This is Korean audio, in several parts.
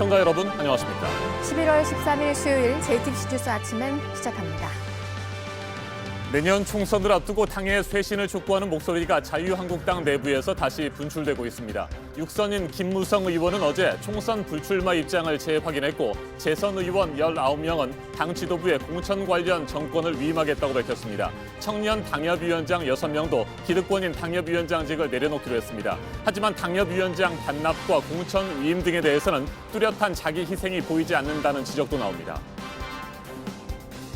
시청자 여러분, 안녕하십니까. 11월 13일 수요일 JTBC 뉴스 아침엔 시작합니다. 내년 총선을 앞두고 당의 쇄신을 촉구하는 목소리가 자유한국당 내부에서 다시 분출되고 있습니다. 육선인 김무성 의원은 어제 총선 불출마 입장을 재확인했고 재선 의원 19명은 당 지도부에 공천 관련 정권을 위임하겠다고 밝혔습니다. 청년 당협위원장 6명도 기득권인 당협위원장직을 내려놓기로 했습니다. 하지만 당협위원장 반납과 공천 위임 등에 대해서는 뚜렷한 자기 희생이 보이지 않는다는 지적도 나옵니다.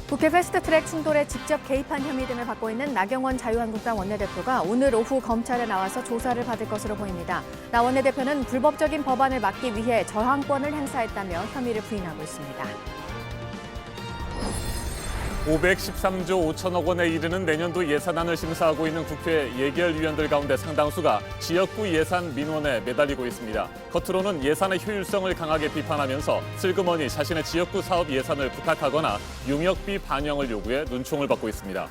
국회 패스트트랙 충돌에 직접 개입한 혐의 등을 받고 있는 나경원 자유한국당 원내대표가 오늘 오후 검찰에 나와서 조사를 받을 것으로 보입니다. 나 원내대표는 불법적인 법안을 막기 위해 저항권을 행사했다며 혐의를 부인하고 있습니다. 513조 5천억 원에 이르는 내년도 예산안을 심사하고 있는 국회 예결위원들 가운데 상당수가 지역구 예산 민원에 매달리고 있습니다. 겉으로는 예산의 효율성을 강하게 비판하면서 슬그머니 자신의 지역구 사업 예산을 부탁하거나 용역비 반영을 요구해 눈총을 받고 있습니다.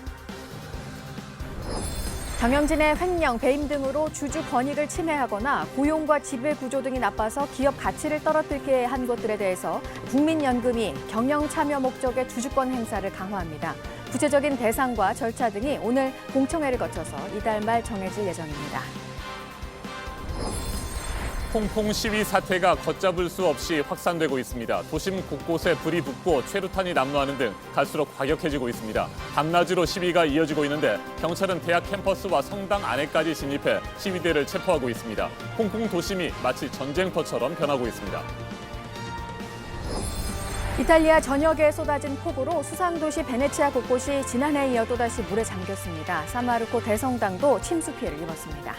경영진의 횡령, 배임 등으로 주주 권익을 침해하거나 고용과 지배 구조 등이 나빠서 기업 가치를 떨어뜨리게 한 것들에 대해서 국민연금이 경영 참여 목적의 주주권 행사를 강화합니다. 구체적인 대상과 절차 등이 오늘 공청회를 거쳐서 이달 말 정해질 예정입니다. 홍콩 시위 사태가 걷잡을 수 없이 확산되고 있습니다. 도심 곳곳에 불이 붙고 최루탄이 난무하는 등 갈수록 과격해지고 있습니다. 밤낮으로 시위가 이어지고 있는데 경찰은 대학 캠퍼스와 성당 안에까지 진입해 시위대를 체포하고 있습니다. 홍콩 도심이 마치 전쟁터처럼 변하고 있습니다. 이탈리아 전역에 쏟아진 폭우로 수상도시 베네치아 곳곳이 지난해에 이어 또다시 물에 잠겼습니다. 사마르코 대성당도 침수 피해를 입었습니다.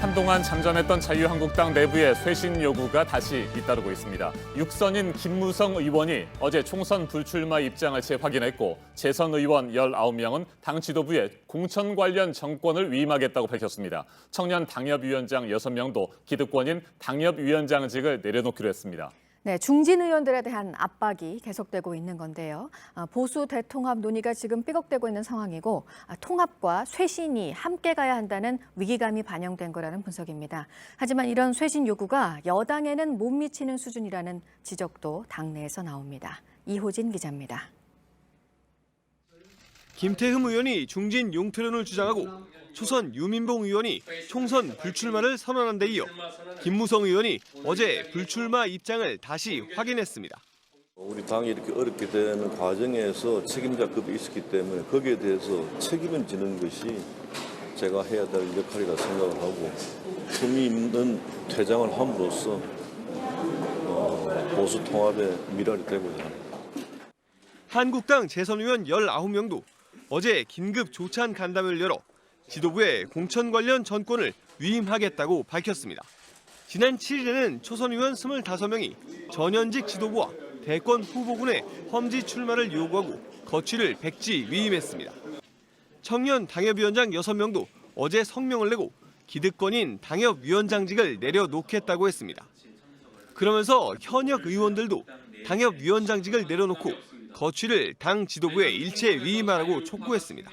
한동안 잠잠했던 자유한국당 내부의 쇄신 요구가 다시 잇따르고 있습니다. 육선인 김무성 의원이 어제 총선 불출마 입장을 재확인했고 재선 의원 19명은 당 지도부에 공천 관련 정권을 위임하겠다고 밝혔습니다. 청년 당협위원장 6명도 기득권인 당협위원장직을 내려놓기로 했습니다. 네, 중진 의원들에 대한 압박이 계속되고 있는 건데요. 보수 대통합 논의가 지금 삐걱대고 있는 상황이고 통합과 쇄신이 함께 가야 한다는 위기감이 반영된 거라는 분석입니다. 하지만 이런 쇄신 요구가 여당에는 못 미치는 수준이라는 지적도 당내에서 나옵니다. 이호진 기자입니다. 김태흠 의원이 중진 용퇴론을 주장하고 초선 유민봉 의원이 총선 불출마를 선언한 데 이어 김무성 의원이 어제 불출마 입장을 다시 확인했습니다. 우리 당이 이렇게 어렵게 되는 과정에서 책임자급이 있었기 때문에 거기에 대해서 책임을 지는 것이 제가 해야 될 역할이라 생각을 하고 품위 있는 퇴장을 함으로써 보수 통합의 미랄이 되고자 합니다. 한국당 재선 의원 19명도 어제 긴급 조찬 간담회를 열어 지도부에 공천 관련 전권을 위임하겠다고 밝혔습니다. 지난 7일에는 초선 의원 25명이 전현직 지도부와 대권 후보군의 험지 출마를 요구하고 거취를 백지 위임했습니다. 청년 당협위원장 6명도 어제 성명을 내고 기득권인 당협위원장직을 내려놓겠다고 했습니다. 그러면서 현역 의원들도 당협위원장직을 내려놓고 거취를 당 지도부에 일체 위임하라고 촉구했습니다.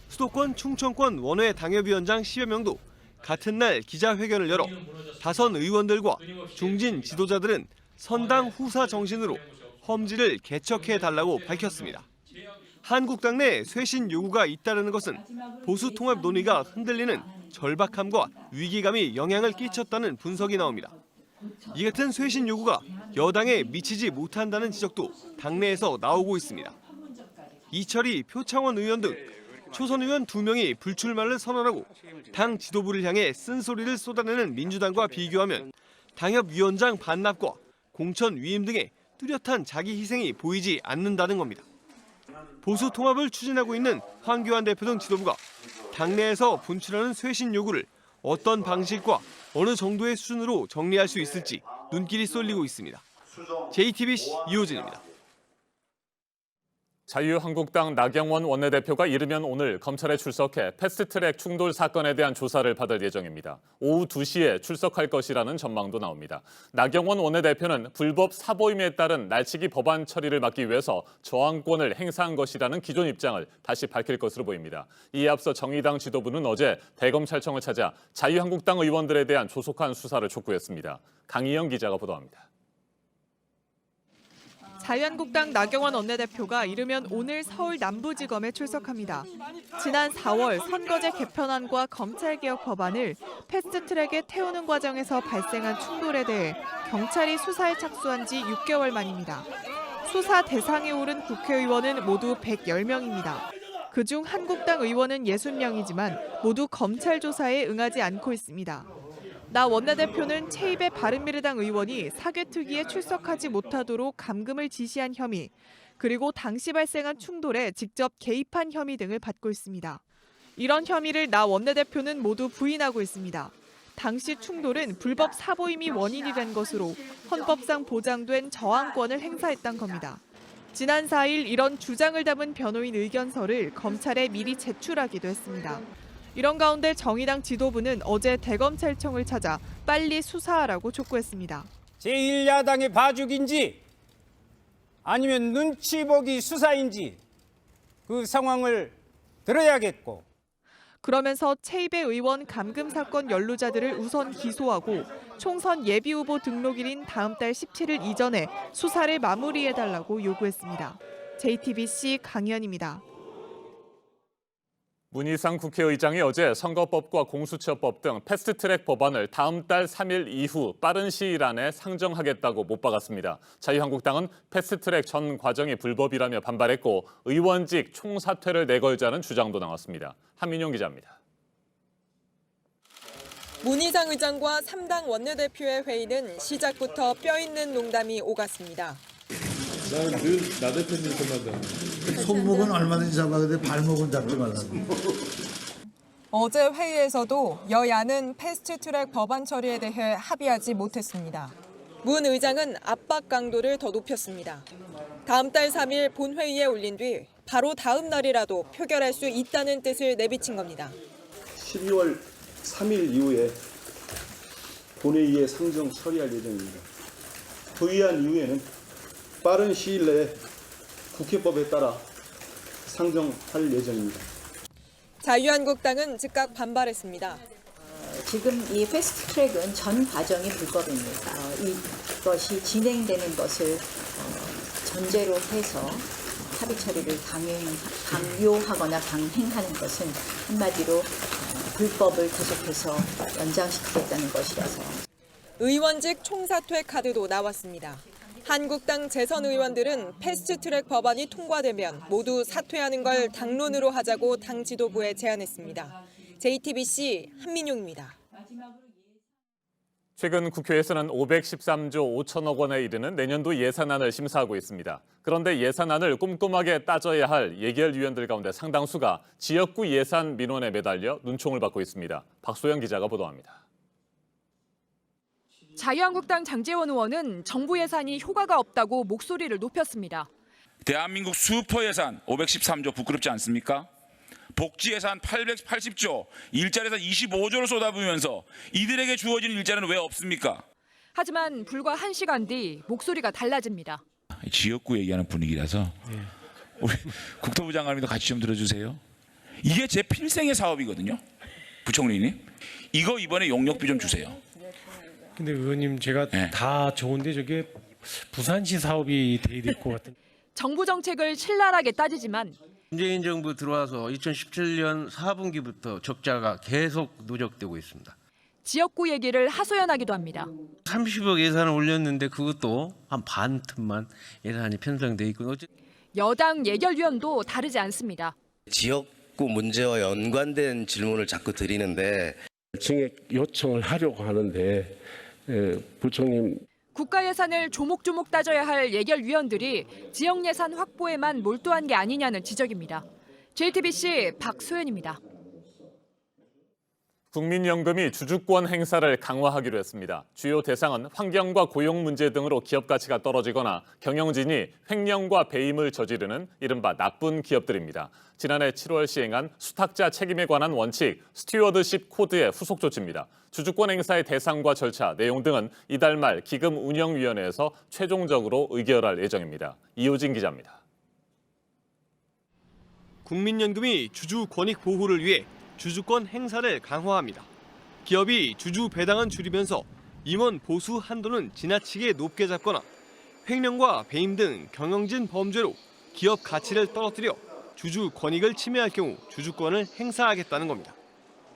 수도권 충청권 원외 당협위원장 10여 명도 같은 날 기자회견을 열어 다선 의원들과 중진 지도자들은 선당 후사 정신으로 험지를 개척해달라고 밝혔습니다. 한국당 내 쇄신 요구가 잇따르는 것은 보수 통합 논의가 흔들리는 절박함과 위기감이 영향을 끼쳤다는 분석이 나옵니다. 이 같은 쇄신 요구가 여당에 미치지 못한다는 지적도 당내에서 나오고 있습니다. 이철희 표창원 의원 등 초선 의원 2명이 불출마를 선언하고 당 지도부를 향해 쓴소리를 쏟아내는 민주당과 비교하면 당협위원장 반납과 공천 위임 등의 뚜렷한 자기 희생이 보이지 않는다는 겁니다. 보수 통합을 추진하고 있는 황교안 대표 등 지도부가 당내에서 분출하는 쇄신 요구를 어떤 방식과 어느 정도의 수준으로 정리할 수 있을지 눈길이 쏠리고 있습니다. JTBC 이호진입니다. 자유한국당 나경원 원내대표가 이르면 오늘 검찰에 출석해 패스트트랙 충돌 사건에 대한 조사를 받을 예정입니다. 오후 2시에 출석할 것이라는 전망도 나옵니다. 나경원 원내대표는 불법 사보임에 따른 날치기 법안 처리를 막기 위해서 저항권을 행사한 것이라는 기존 입장을 다시 밝힐 것으로 보입니다. 이에 앞서 정의당 지도부는 어제 대검찰청을 찾아 자유한국당 의원들에 대한 조속한 수사를 촉구했습니다. 강희영 기자가 보도합니다. 자유한국당 나경원 원내대표가 이르면 오늘 서울 남부지검에 출석합니다. 지난 4월 선거제 개편안과 검찰개혁 법안을 패스트트랙에 태우는 과정에서 발생한 충돌에 대해 경찰이 수사에 착수한 지 6개월 만입니다. 수사 대상에 오른 국회의원은 모두 110명입니다. 그중 한국당 의원은 60명이지만 모두 검찰 조사에 응하지 않고 있습니다. 나 원내대표는 최입의 바른미래당 의원이 사개특위에 출석하지 못하도록 감금을 지시한 혐의, 그리고 당시 발생한 충돌에 직접 개입한 혐의 등을 받고 있습니다. 이런 혐의를 나 원내대표는 모두 부인하고 있습니다. 당시 충돌은 불법 사보임이 원인이 된 것으로 헌법상 보장된 저항권을 행사했던 겁니다. 지난 4일 이런 주장을 담은 변호인 의견서를 검찰에 미리 제출하기도 했습니다. 이런 가운데 정의당 지도부는 어제 대검찰청을 찾아 빨리 수사하라고 촉구했습니다. 제1야당의 봐주기인지 아니면 눈치 보기 수사인지 그 상황을 들어야겠고. 그러면서 최입의 의원 감금 사건 연루자들을 우선 기소하고 총선 예비후보 등록일인 다음 달 17일 이전에 수사를 마무리해달라고 요구했습니다. JTBC 강희연입니다. 문희상 국회의장이 어제 선거법과 공수처법 등 패스트트랙 법안을 다음 달 3일 이후 빠른 시일 안에 상정하겠다고 못 박았습니다. 자유한국당은 패스트트랙 전 과정이 불법이라며 반발했고 의원직 총사퇴를 내걸자는 주장도 나왔습니다. 한민용 기자입니다. 문희상 의장과 3당 원내대표의 회의는 시작부터 뼈있는 농담이 오갔습니다. 난 늘 나 대표님 손만 손목은 얼마든지 잡아야 발목은 잡지 말라고. 어제 회의에서도 여야는 패스트트랙 법안 처리에 대해 합의하지 못했습니다. 문 의장은 압박 강도를 더 높였습니다. 다음 달 3일 본회의에 올린 뒤 바로 다음 날이라도 표결할 수 있다는 뜻을 내비친 겁니다. 12월 3일 이후에 본회의에 상정 처리할 예정입니다. 부의한 이후에는 빠른 시일 내에 국회법에 따라 상정할 예정입니다. 자유한국당은 즉각 반발했습니다. 지금 이 패스트트랙은 전 과정이 불법입니다. 이것이 진행되는 것을 전제로 해서 합의 처리를 강요하거나 강행하는 것은 한마디로 불법을 계속해서 연장시키겠다는 것이라서. 의원직 총사퇴 카드도 나왔습니다. 한국당 재선 의원들은 패스트트랙 법안이 통과되면 모두 사퇴하는 걸 당론으로 하자고 당 지도부에 제안했습니다. JTBC 한민용입니다. 최근 국회에서는 513조 5천억 원에 이르는 내년도 예산안을 심사하고 있습니다. 그런데 예산안을 꼼꼼하게 따져야 할 예결위원들 가운데 상당수가 지역구 예산 민원에 매달려 눈총을 받고 있습니다. 박소영 기자가 보도합니다. 자유한국당 장제원 의원은 정부 예산이 효과가 없다고 목소리를 높였습니다. 대한민국 슈퍼 예산 513조 부끄럽지 않습니까? 복지 예산 880조, 일자리 예산 25조를 쏟아부으면서 이들에게 주어지는 일자리는 왜 없습니까? 하지만 불과 1시간 뒤 목소리가 달라집니다. 지역구 얘기하는 분위기라서 우리 국토부 장관님도 같이 좀 들어주세요. 이게 제 필생의 사업이거든요. 부총리님. 이거 이번에 용역비 좀 주세요. 근데 의원님 제가 다 좋은데 저게 부산시 사업이 돼야 될 것 같은. 정부 정책을 신랄하게 따지지만 문재인 정부 들어와서 2017년 4분기부터 적자가 계속 누적되고 있습니다. 지역구 얘기를 하소연하기도 합니다. 30억 예산을 올렸는데 그것도 한 반 틈만 예산이 편성돼 있고. 여당 예결위원도 다르지 않습니다. 지역구 문제와 연관된 질문을 자꾸 드리는데 증액 요청을 하려고 하는데 부총님. 국가 예산을 조목조목 따져야 할 예결위원들이 지역 예산 확보에만 몰두한 게 아니냐는 지적입니다. JTBC 박소연입니다. 국민연금이 주주권 행사를 강화하기로 했습니다. 주요 대상은 환경과 고용 문제 등으로 기업 가치가 떨어지거나 경영진이 횡령과 배임을 저지르는 이른바 나쁜 기업들입니다. 지난해 7월 시행한 수탁자 책임에 관한 원칙, 스튜어드십 코드의 후속 조치입니다. 주주권 행사의 대상과 절차, 내용 등은 이달 말 기금운영위원회에서 최종적으로 의결할 예정입니다. 이호진 기자입니다. 국민연금이 주주 권익 보호를 위해 주주권 행사를 강화합니다. 기업이 주주 배당은 줄이면서 임원 보수 한도는 지나치게 높게 잡거나 횡령과 배임 등 경영진 범죄로 기업 가치를 떨어뜨려 주주 권익을 침해할 경우 주주권을 행사하겠다는 겁니다.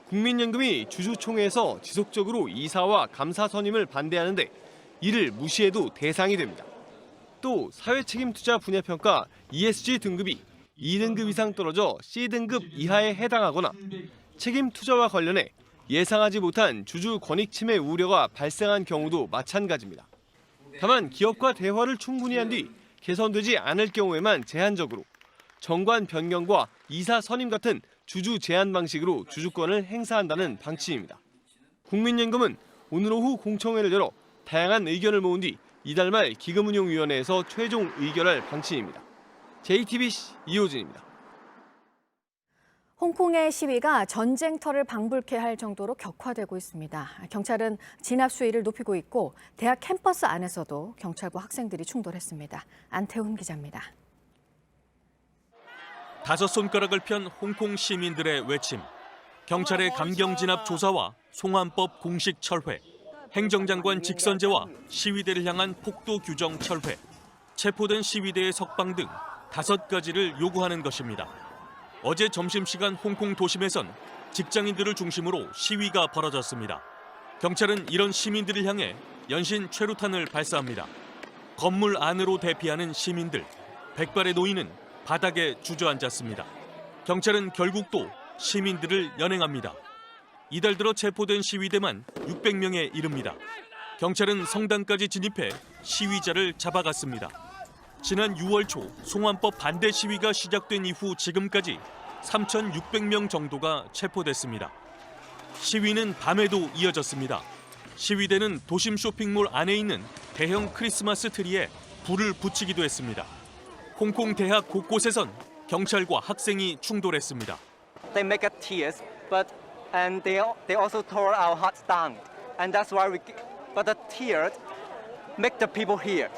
국민연금이 주주총회에서 지속적으로 이사와 감사 선임을 반대하는데 이를 무시해도 대상이 됩니다. 또 사회책임투자 분야평가 ESG 등급이 2등급 이상 떨어져 C등급 이하에 해당하거나 책임 투자와 관련해 예상하지 못한 주주 권익 침해 우려가 발생한 경우도 마찬가지입니다. 다만 기업과 대화를 충분히 한 뒤 개선되지 않을 경우에만 제한적으로 정관 변경과 이사 선임 같은 주주 제한 방식으로 주주권을 행사한다는 방침입니다. 국민연금은 오늘 오후 공청회를 열어 다양한 의견을 모은 뒤 이달 말 기금운용위원회에서 최종 의결할 방침입니다. JTBC 이호진입니다. 홍콩의 시위가 전쟁터를 방불케 할 정도로 격화되고 있습니다. 경찰은 진압 수위를 높이고 있고 대학 캠퍼스 안에서도 경찰과 학생들이 충돌했습니다. 안태훈 기자입니다. 5손가락을 편 홍콩 시민들의 외침. 경찰의 감경 진압 조사와 송환법 공식 철회. 행정장관 직선제와 시위대를 향한 폭도 규정 철회. 체포된 시위대의 석방 등 5가지를 요구하는 것입니다. 어제 점심시간 홍콩 도심에선 직장인들을 중심으로 시위가 벌어졌습니다. 경찰은 이런 시민들을 향해 연신 최루탄을 발사합니다. 건물 안으로 대피하는 시민들, 백발의 노인은 바닥에 주저앉았습니다. 경찰은 결국 또 시민들을 연행합니다. 이달 들어 체포된 시위대만 600명에 이릅니다. 경찰은 성당까지 진입해 시위자를 잡아갔습니다. 지난 6월 초 송환법 반대 시위가 시작된 이후 지금까지 3,600명 정도가 체포됐습니다. 시위는 밤에도 이어졌습니다. 시위대는 도심 쇼핑몰 안에 있는 대형 크리스마스 트리에 불을 붙이기도 했습니다. 홍콩 대학 곳곳에선 경찰과 학생이 충돌했습니다. They make us tears, and they also tore our hearts down, and that's why but the tears make the people here.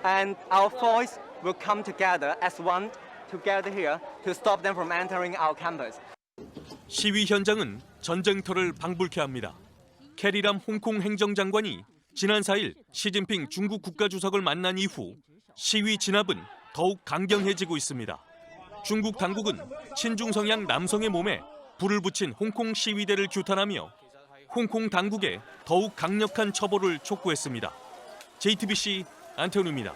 And our voice will come together as one together here to stop them from entering our campus. 시위 현장은 전쟁터를 방불케 합니다. 캐리람 홍콩 행정장관이 지난 4일 시진핑 중국 국가주석을 만난 이후 시위 진압은 더욱 강경해지고 있습니다. 중국 당국은 친중 성향 남성의 몸에 불을 붙인 홍콩 시위대를 규탄하며 홍콩 당국에 더욱 강력한 처벌을 촉구했습니다. JTBC 안태훈입니다.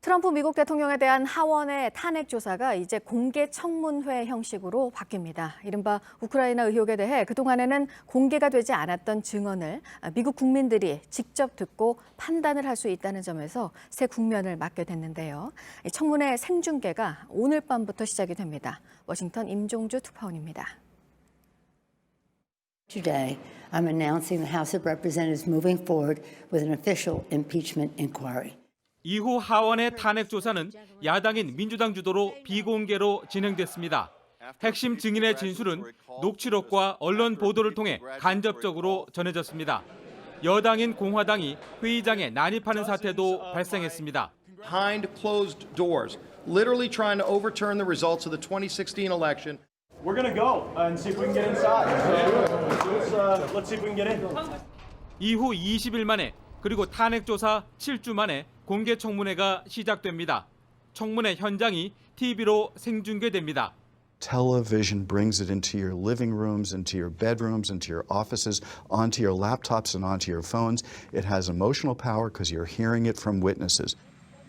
트럼프 미국 대통령에 대한 하원의 탄핵 조사가 이제 공개 청문회 형식으로 바뀝니다. 이른바 우크라이나 의혹에 대해 그동안에는 공개가 되지 않았던 증언을 미국 국민들이 직접 듣고 판단을 할 수 있다는 점에서 새 국면을 맞게 됐는데요. 청문회 생중계가 오늘 밤부터 시작이 됩니다. 워싱턴 임종주 특파원입니다. Today, I'm announcing the House of Representatives moving forward with an official impeachment inquiry. 이후 하원의 탄핵 조사는 야당인 민주당 주도로 비공개로 진행됐습니다. 핵심 증인의 진술은 녹취록과 언론 보도를 통해 간접적으로 전해졌습니다. 여당인 공화당이 회의장에 난입하는 사태도 발생했습니다. Behind closed doors, literally trying to overturn the results of the 2016 election. We're going to go and see if we can get inside. Let's see if we can get in. 이후 20일 만에 그리고 탄핵 조사 7주 만에 공개 청문회가 시작됩니다. 청문회 현장이 TV로 생중계됩니다. Television brings it into your living rooms, into your bedrooms, into your offices, onto your laptops and onto your phones. It has emotional power because you're hearing it from witnesses.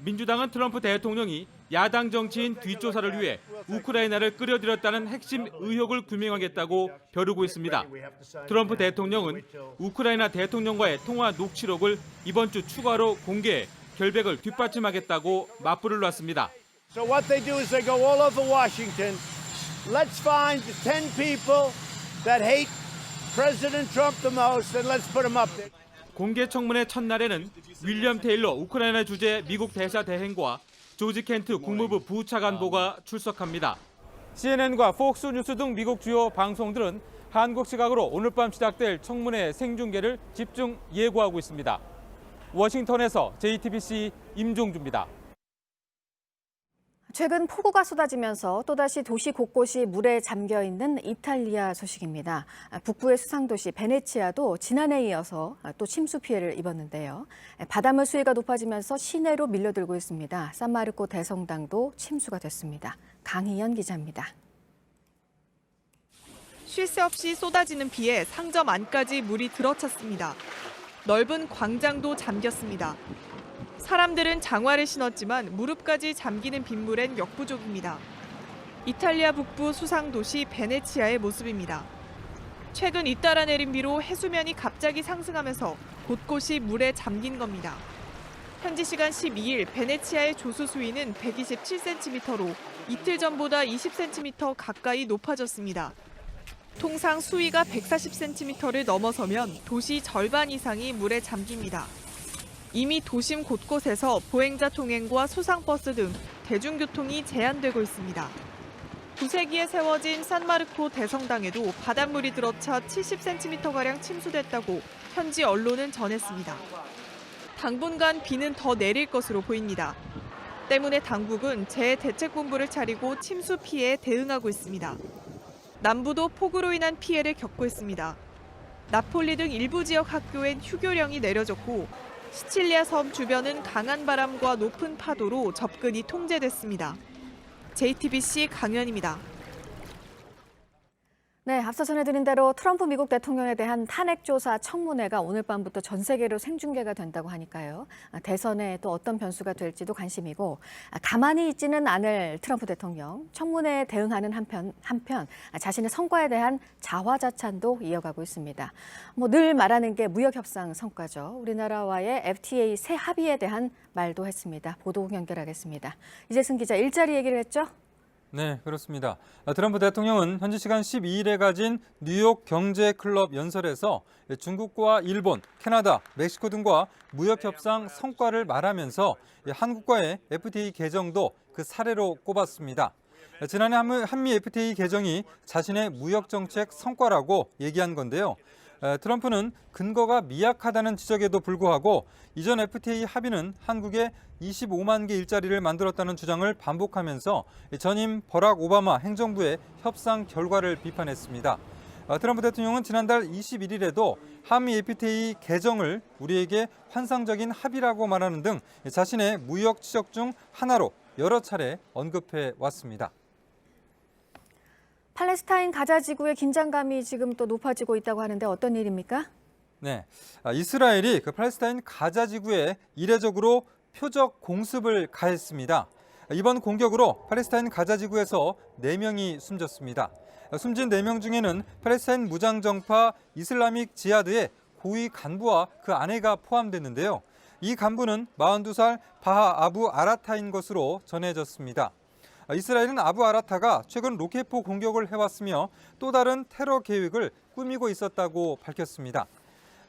민주당은 트럼프 대통령이 야당 정치인 뒷조사를 위해 우크라이나를 끌어들였다는 핵심 의혹을 규명하겠다고 벼르고 있습니다. 트럼프 대통령은 우크라이나 대통령과의 통화 녹취록을 이번 주 추가로 공개해 결백을 뒷받침하겠다고 맞불을 놨습니다. So what they do is they go all over Washington. Let's find 10 people that hate President Trump the most, and let's put them up there. 공개 청문회 첫날에는 윌리엄 테일러 우크라이나 주재 미국 대사 대행과 조지 켄트 국무부 부차관보가 출석합니다. CNN과 폭스 뉴스 등 미국 주요 방송들은 한국 시각으로 오늘 밤 시작될 청문회 생중계를 집중 예고하고 있습니다. 워싱턴에서 JTBC 임종주입니다. 최근 폭우가 쏟아지면서 또다시 도시 곳곳이 물에 잠겨 있는 이탈리아 소식입니다. 북부의 수상도시 베네치아도 지난해에 이어서 또 침수 피해를 입었는데요. 바닷물 수위가 높아지면서 시내로 밀려들고 있습니다. 산마르코 대성당도 침수가 됐습니다. 강희연 기자입니다. 쉴 새 없이 쏟아지는 비에 상점 안까지 물이 들어찼습니다. 넓은 광장도 잠겼습니다. 사람들은 장화를 신었지만 무릎까지 잠기는 빗물엔 역부족입니다. 이탈리아 북부 수상도시 베네치아의 모습입니다. 최근 잇따라 내린 비로 해수면이 갑자기 상승하면서 곳곳이 물에 잠긴 겁니다. 현지 시간 12일 베네치아의 조수 수위는 127cm로 이틀 전보다 20cm 가까이 높아졌습니다. 통상 수위가 140cm를 넘어서면 도시 절반 이상이 물에 잠깁니다. 이미 도심 곳곳에서 보행자 통행과 소상버스 등 대중교통이 제한되고 있습니다. 구세기에 세워진 산마르코 대성당에도 바닷물이 들어차 70cm가량 침수됐다고 현지 언론은 전했습니다. 당분간 비는 더 내릴 것으로 보입니다. 때문에 당국은 재대책본부를 차리고 침수 피해에 대응하고 있습니다. 남부도 폭우로 인한 피해를 겪고 있습니다. 나폴리 등 일부 지역 학교엔 휴교령이 내려졌고 시칠리아 섬 주변은 강한 바람과 높은 파도로 접근이 통제됐습니다. JTBC 강연입니다. 네, 앞서 전해드린 대로 트럼프 미국 대통령에 대한 탄핵조사 청문회가 오늘 밤부터 전 세계로 생중계가 된다고 하니까요. 대선에 또 어떤 변수가 될지도 관심이고 가만히 있지는 않을 트럼프 대통령. 청문회에 대응하는 한편 자신의 성과에 대한 자화자찬도 이어가고 있습니다. 늘 말하는 게 무역협상 성과죠. 우리나라와의 FTA 새 합의에 대한 말도 했습니다. 보도 연결하겠습니다. 이재승 기자 일자리 얘기를 했죠? 네, 그렇습니다. 트럼프 대통령은 현지 시간 12일에 가진 뉴욕 경제클럽 연설에서 중국과 일본, 캐나다, 멕시코 등과 무역협상 성과를 말하면서 한국과의 FTA 개정도 그 사례로 꼽았습니다. 지난해 한미 FTA 개정이 자신의 무역정책 성과라고 얘기한 건데요. 트럼프는 근거가 미약하다는 지적에도 불구하고 이전 FTA 합의는 한국에 25만 개 일자리를 만들었다는 주장을 반복하면서 전임 버락 오바마 행정부의 협상 결과를 비판했습니다. 트럼프 대통령은 지난달 21일에도 한미 FTA 개정을 우리에게 환상적인 합의라고 말하는 등 자신의 무역 지적 중 하나로 여러 차례 언급해 왔습니다. 팔레스타인 가자 지구의 긴장감이 지금 또 높아지고 있다고 하는데 어떤 일입니까? 네, 이스라엘이 팔레스타인 가자 지구에 이례적으로 표적 공습을 가했습니다. 이번 공격으로 팔레스타인 가자 지구에서 4명이 숨졌습니다. 숨진 4명 중에는 팔레스타인 무장정파 이슬라믹 지하드의 고위 간부와 그 아내가 포함됐는데요. 이 간부는 42살 바하 아부 아라타인 것으로 전해졌습니다. 이스라엘은 아부 아라타가 최근 로켓포 공격을 해왔으며 또 다른 테러 계획을 꾸미고 있었다고 밝혔습니다.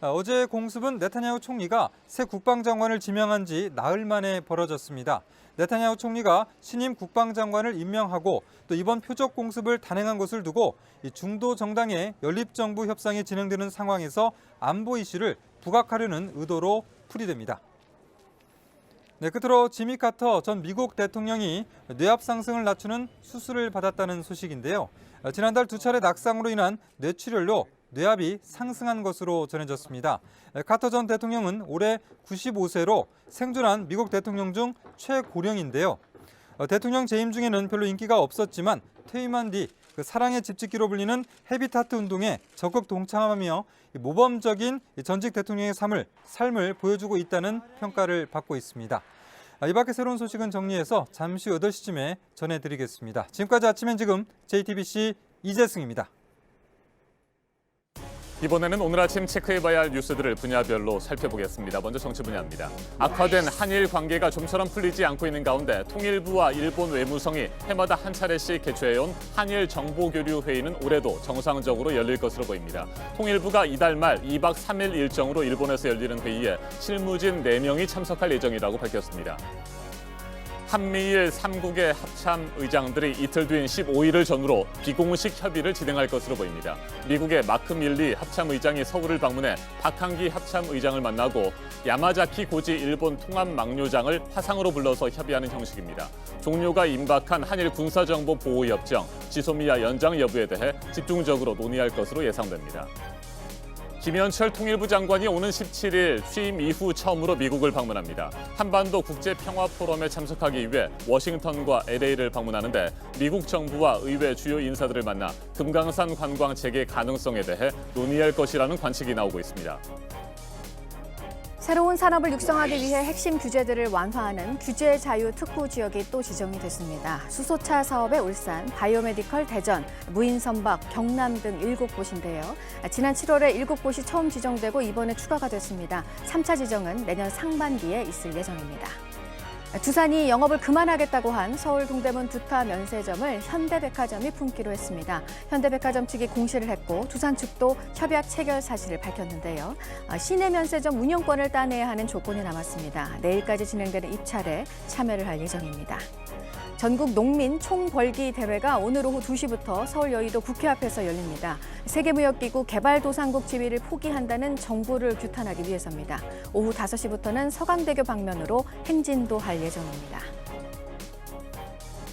어제 공습은 네타냐후 총리가 새 국방장관을 지명한 지 나흘 만에 벌어졌습니다. 네타냐후 총리가 신임 국방장관을 임명하고 또 이번 표적 공습을 단행한 것을 두고 중도 정당의 연립정부 협상이 진행되는 상황에서 안보 이슈를 부각하려는 의도로 풀이됩니다. 네, 끝으로 지미 카터 전 미국 대통령이 뇌압 상승을 낮추는 수술을 받았다는 소식인데요. 지난달 2차례 낙상으로 인한 뇌출혈로 뇌압이 상승한 것으로 전해졌습니다. 카터 전 대통령은 올해 95세로 생존한 미국 대통령 중 최고령인데요. 대통령 재임 중에는 별로 인기가 없었지만 퇴임한 뒤 사랑의 집짓기로 불리는 헤비타트 운동에 적극 동참하며 모범적인 전직 대통령의 삶을 보여주고 있다는 평가를 받고 있습니다. 이 밖에 새로운 소식은 정리해서 잠시 8시쯤에 전해드리겠습니다. 지금까지 아침엔 지금 JTBC 이재승입니다. 이번에는 오늘 아침 체크해봐야 할 뉴스들을 분야별로 살펴보겠습니다. 먼저 정치 분야입니다. 악화된 한일 관계가 좀처럼 풀리지 않고 있는 가운데 통일부와 일본 외무성이 해마다 한 차례씩 개최해온 한일 정보교류 회의는 올해도 정상적으로 열릴 것으로 보입니다. 통일부가 이달 말 2박 3일 일정으로 일본에서 열리는 회의에 실무진 4명이 참석할 예정이라고 밝혔습니다. 한미일 3국의 합참 의장들이 이틀 뒤인 15일을 전후로 비공식 협의를 진행할 것으로 보입니다. 미국의 마크 밀리 합참 의장이 서울을 방문해 박항기 합참 의장을 만나고 야마자키 고지 일본 통합망료장을 화상으로 불러서 협의하는 형식입니다. 종료가 임박한 한일 군사정보 보호협정, 지소미아 연장 여부에 대해 집중적으로 논의할 것으로 예상됩니다. 김현철 통일부 장관이 오는 17일 취임 이후 처음으로 미국을 방문합니다. 한반도 국제평화포럼에 참석하기 위해 워싱턴과 LA를 방문하는데 미국 정부와 의회 주요 인사들을 만나 금강산 관광 재개 가능성에 대해 논의할 것이라는 관측이 나오고 있습니다. 새로운 산업을 육성하기 위해 핵심 규제들을 완화하는 규제 자유 특구 지역이 또 지정이 됐습니다. 수소차 사업의 울산, 바이오메디컬 대전, 무인 선박, 경남 등 7곳인데요. 지난 7월에 7곳이 처음 지정되고 이번에 추가가 됐습니다. 3차 지정은 내년 상반기에 있을 예정입니다. 두산이 영업을 그만하겠다고 한 서울 동대문 두타 면세점을 현대백화점이 품기로 했습니다. 현대백화점 측이 공시를 했고 두산 측도 협약 체결 사실을 밝혔는데요. 시내 면세점 운영권을 따내야 하는 조건이 남았습니다. 내일까지 진행되는 입찰에 참여를 할 예정입니다. 전국 농민 총벌기 대회가 오늘 오후 2시부터 서울 여의도 국회 앞에서 열립니다. 세계무역기구 개발도상국 지위를 포기한다는 정부를 규탄하기 위해서입니다. 오후 5시부터는 서강대교 방면으로 행진도 할 예정입니다.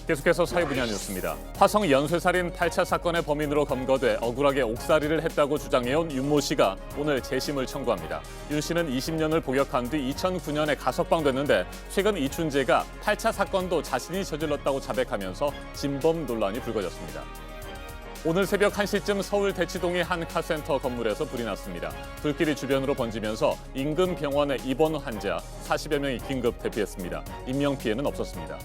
계속해서 사회 분야 뉴스입니다. 화성 연쇄살인 8차 사건의 범인으로 검거돼 억울하게 옥살이를 했다고 주장해온 윤모 씨가 오늘 재심을 청구합니다. 윤 씨는 20년을 복역한 뒤 2009년에 가석방됐는데 최근 이춘재가 8차 사건도 자신이 저질렀다고 자백하면서 진범 논란이 불거졌습니다. 오늘 새벽 1시쯤 서울 대치동의 한 카센터 건물에서 불이 났습니다. 불길이 주변으로 번지면서 인근 병원에 입원 환자 40여 명이 긴급 대피했습니다. 인명피해는 없었습니다.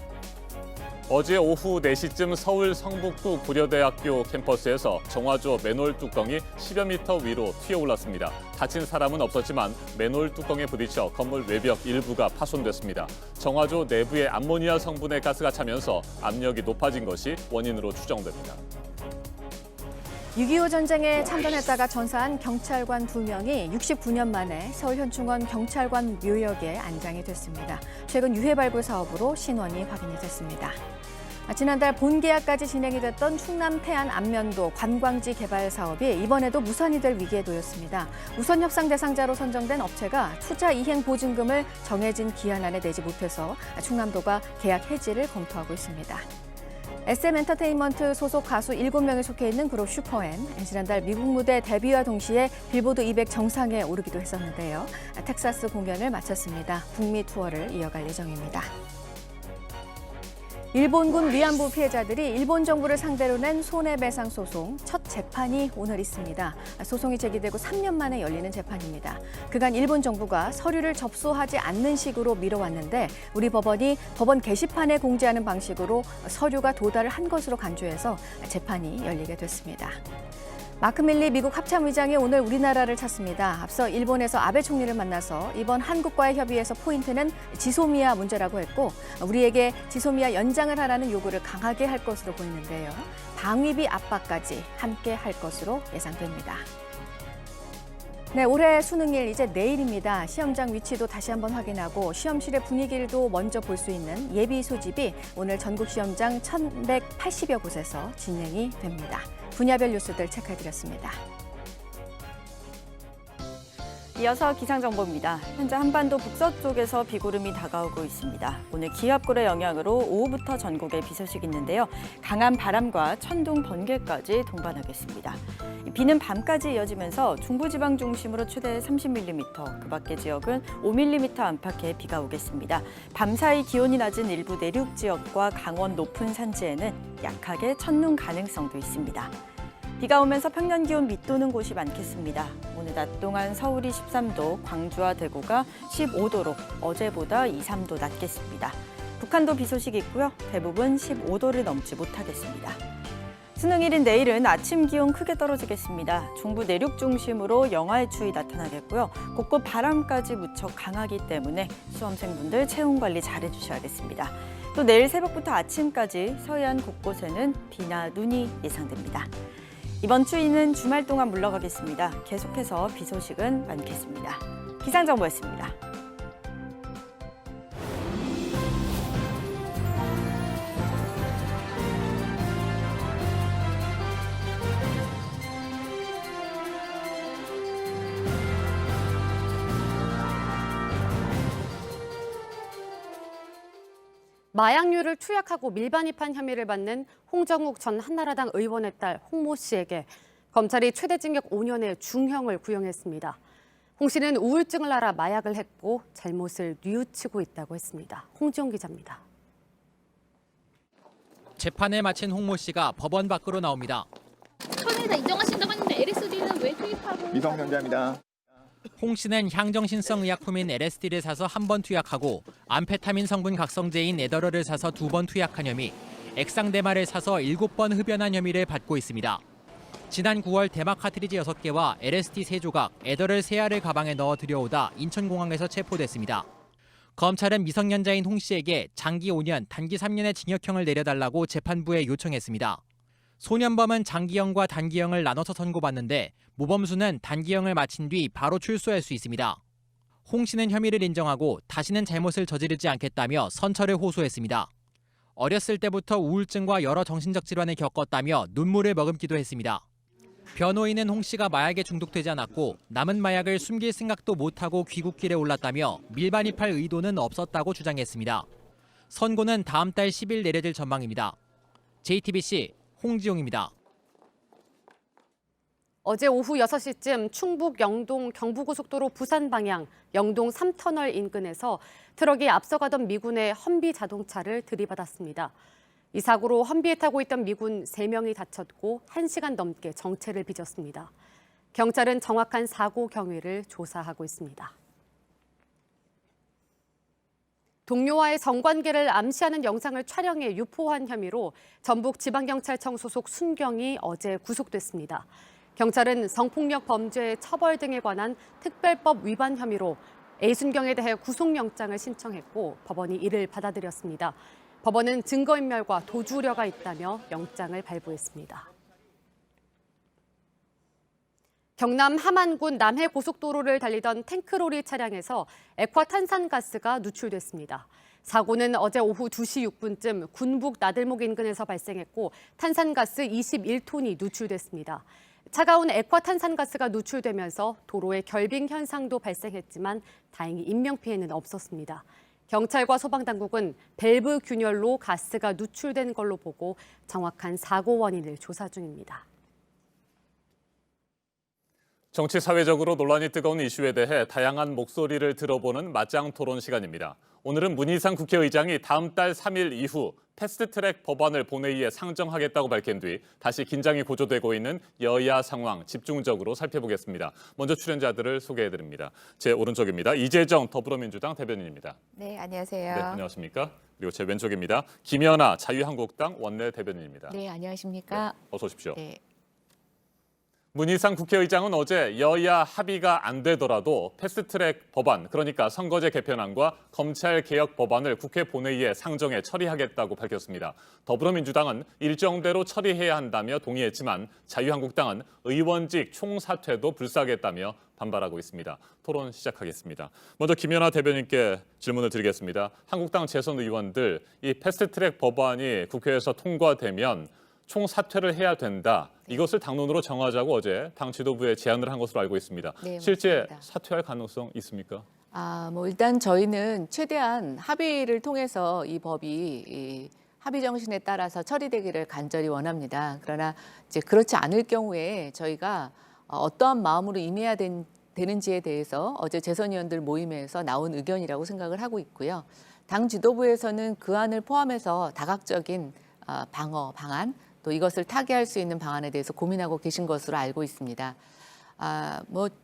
어제 오후 4시쯤 서울 성북구 고려대학교 캠퍼스에서 정화조 맨홀 뚜껑이 10여 미터 위로 튀어올랐습니다. 다친 사람은 없었지만 맨홀 뚜껑에 부딪혀 건물 외벽 일부가 파손됐습니다. 정화조 내부에 암모니아 성분의 가스가 차면서 압력이 높아진 것이 원인으로 추정됩니다. 6.25 전쟁에 참전했다가 전사한 경찰관 2명이 69년 만에 서울 현충원 경찰관 묘역에 안장이 됐습니다. 최근 유해 발굴 사업으로 신원이 확인이 됐습니다. 지난달 본계약까지 진행이 됐던 충남 태안 안면도 관광지 개발 사업이 이번에도 무산이 될 위기에 놓였습니다. 우선 협상 대상자로 선정된 업체가 투자 이행 보증금을 정해진 기한 안에 내지 못해서 충남도가 계약 해지를 검토하고 있습니다. SM엔터테인먼트 소속 가수 7명이 속해 있는 그룹 슈퍼엠. 지난달 미국 무대 데뷔와 동시에 빌보드 200 정상에 오르기도 했었는데요. 텍사스 공연을 마쳤습니다. 북미 투어를 이어갈 예정입니다. 일본군 위안부 피해자들이 일본 정부를 상대로 낸 손해배상 소송 첫 재판이 오늘 있습니다. 소송이 제기되고 3년 만에 열리는 재판입니다. 그간 일본 정부가 서류를 접수하지 않는 식으로 미뤄왔는데 우리 법원이 법원 게시판에 공지하는 방식으로 서류가 도달을 한 것으로 간주해서 재판이 열리게 됐습니다. 마크 밀리 미국 합참의장이 오늘 우리나라를 찾습니다. 앞서 일본에서 아베 총리를 만나서 이번 한국과의 협의에서 포인트는 지소미아 문제라고 했고 우리에게 지소미아 연장을 하라는 요구를 강하게 할 것으로 보이는데요. 방위비 압박까지 함께 할 것으로 예상됩니다. 네, 올해 수능일 이제 내일입니다. 시험장 위치도 다시 한번 확인하고 시험실의 분위기도 먼저 볼 수 있는 예비 소집이 오늘 전국 시험장 1,180여 곳에서 진행이 됩니다. 분야별 뉴스들 체크해드렸습니다. 이어서 기상정보입니다. 현재 한반도 북서쪽에서 비구름이 다가오고 있습니다. 오늘 기압골의 영향으로 오후부터 전국에 비 소식이 있는데요. 강한 바람과 천둥, 번개까지 동반하겠습니다. 비는 밤까지 이어지면서 중부지방 중심으로 최대 30mm, 그 밖의 지역은 5mm 안팎의 비가 오겠습니다. 밤사이 기온이 낮은 일부 내륙 지역과 강원 높은 산지에는 약하게 첫눈 가능성도 있습니다. 비가 오면서 평년 기온 밑도는 곳이 많겠습니다. 오늘 낮 동안 서울이 13도, 광주와 대구가 15도로 어제보다 2, 3도 낮겠습니다. 북한도 비 소식이 있고요. 대부분 15도를 넘지 못하겠습니다. 수능일인 내일은 아침 기온 크게 떨어지겠습니다. 중부 내륙 중심으로 영하의 추위 나타나겠고요. 곳곳 바람까지 무척 강하기 때문에 수험생분들 체온 관리 잘 해주셔야겠습니다. 또 내일 새벽부터 아침까지 서해안 곳곳에는 비나 눈이 예상됩니다. 이번 추위는 주말 동안 물러가겠습니다. 계속해서 비 소식은 많겠습니다. 기상정보였습니다. 마약류를 투약하고 밀반 입한 혐의를 받는 홍정욱 전 한나라당 의원의 딸 홍모 씨에게 검찰이 최대 징역 5년의 중형을 구형했습니다. 홍 씨는 우울증을 앓아 마약을 했고 잘못을 뉘우치고 있다고 했습니다. 홍지용 기자입니다. 재판을 마친 홍모 씨가 법원 밖으로 나옵니다. 처음에서 인정하신다고 했는데 LSD는 왜 투입하고? 미성년자입니다. 홍 씨는 향정신성 의약품인 LSD를 사서 한 번 투약하고 암페타민 성분 각성제인 에더럴을 사서 2번 투약한 혐의, 액상대마를 사서 7번 흡연한 혐의를 받고 있습니다. 지난 9월 대마 카트리지 6개와 LSD 3조각, 에더럴 3알을 가방에 넣어 들여오다 인천공항에서 체포됐습니다. 검찰은 미성년자인 홍 씨에게 장기 5년, 단기 3년의 징역형을 내려달라고 재판부에 요청했습니다. 소년범은 장기형과 단기형을 나눠서 선고받는데 모범수는 단기형을 마친 뒤 바로 출소할 수 있습니다. 홍 씨는 혐의를 인정하고 다시는 잘못을 저지르지 않겠다며 선처를 호소했습니다. 어렸을 때부터 우울증과 여러 정신적 질환을 겪었다며 눈물을 머금기도 했습니다. 변호인은 홍 씨가 마약에 중독되지 않았고 남은 마약을 숨길 생각도 못하고 귀국길에 올랐다며 밀반입할 의도는 없었다고 주장했습니다. 선고는 다음 달 10일 내려질 전망입니다. JTBC 홍지용입니다. 어제 오후 6시쯤 충북 영동 경부고속도로 부산 방향 영동 3터널 인근에서 트럭이 앞서가던 미군의 험비 자동차를 들이받았습니다. 이 사고로 험비에 타고 있던 미군 3명이 다쳤고 1시간 넘게 정체를 빚었습니다. 경찰은 정확한 사고 경위를 조사하고 있습니다. 동료와의 성관계를 암시하는 영상을 촬영해 유포한 혐의로 전북지방경찰청 소속 순경이 어제 구속됐습니다. 경찰은 성폭력 범죄 처벌 등에 관한 특별법 위반 혐의로 A순경에 대해 구속영장을 신청했고 법원이 이를 받아들였습니다. 법원은 증거인멸과 도주 우려가 있다며 영장을 발부했습니다. 경남 함안군 남해고속도로를 달리던 탱크로리 차량에서 액화탄산가스가 누출됐습니다. 사고는 어제 오후 2시 6분쯤 군북 나들목 인근에서 발생했고 탄산가스 21톤이 누출됐습니다. 차가운 액화탄산가스가 누출되면서 도로에 결빙 현상도 발생했지만 다행히 인명피해는 없었습니다. 경찰과 소방당국은 밸브 균열로 가스가 누출된 걸로 보고 정확한 사고 원인을 조사 중입니다. 정치 사회적으로 논란이 뜨거운 이슈에 대해 다양한 목소리를 들어보는 맞짱 토론 시간입니다. 오늘은 문희상 국회의장이 다음 달 3일 이후 패스트트랙 법안을 본회의에 상정하겠다고 밝힌 뒤 다시 긴장이 고조되고 있는 여야 상황 집중적으로 살펴보겠습니다. 먼저 출연자들을 소개해드립니다. 제 오른쪽입니다. 이재정 더불어민주당 대변인입니다. 네, 안녕하세요. 네, 안녕하십니까? 그리고 제 왼쪽입니다. 김연아 자유한국당 원내 대변인입니다. 네, 안녕하십니까? 네, 어서 오십시오. 네. 문희상 국회의장은 어제 여야 합의가 안 되더라도 패스트트랙 법안, 그러니까 선거제 개편안과 검찰개혁 법안을 국회 본회의에 상정해 처리하겠다고 밝혔습니다. 더불어민주당은 일정대로 처리해야 한다며 동의했지만 자유한국당은 의원직 총사퇴도 불사하겠다며 반발하고 있습니다. 토론 시작하겠습니다. 먼저 김연아 대변인께 질문을 드리겠습니다. 한국당 재선 의원들 이 패스트트랙 법안이 국회에서 통과되면 총사퇴를 해야 된다. 이것을 당론으로 정하자고 어제 당 지도부에 제안을 한 것으로 알고 있습니다. 네, 실제 맞습니다. 사퇴할 가능성 있습니까? 일단 저희는 최대한 합의를 통해서 이 법이 합의 정신에 따라서 처리되기를 간절히 원합니다. 그러나 이제 그렇지 않을 경우에 저희가 어떠한 마음으로 임해야 되는지에 대해서 어제 재선의원들 모임에서 나온 의견이라고 생각을 하고 있고요. 당 지도부에서는 그 안을 포함해서 다각적인 방안, 또 이것을 타개할 수 있는 방안에 대해서 고민하고 계신 것으로 알고 있습니다.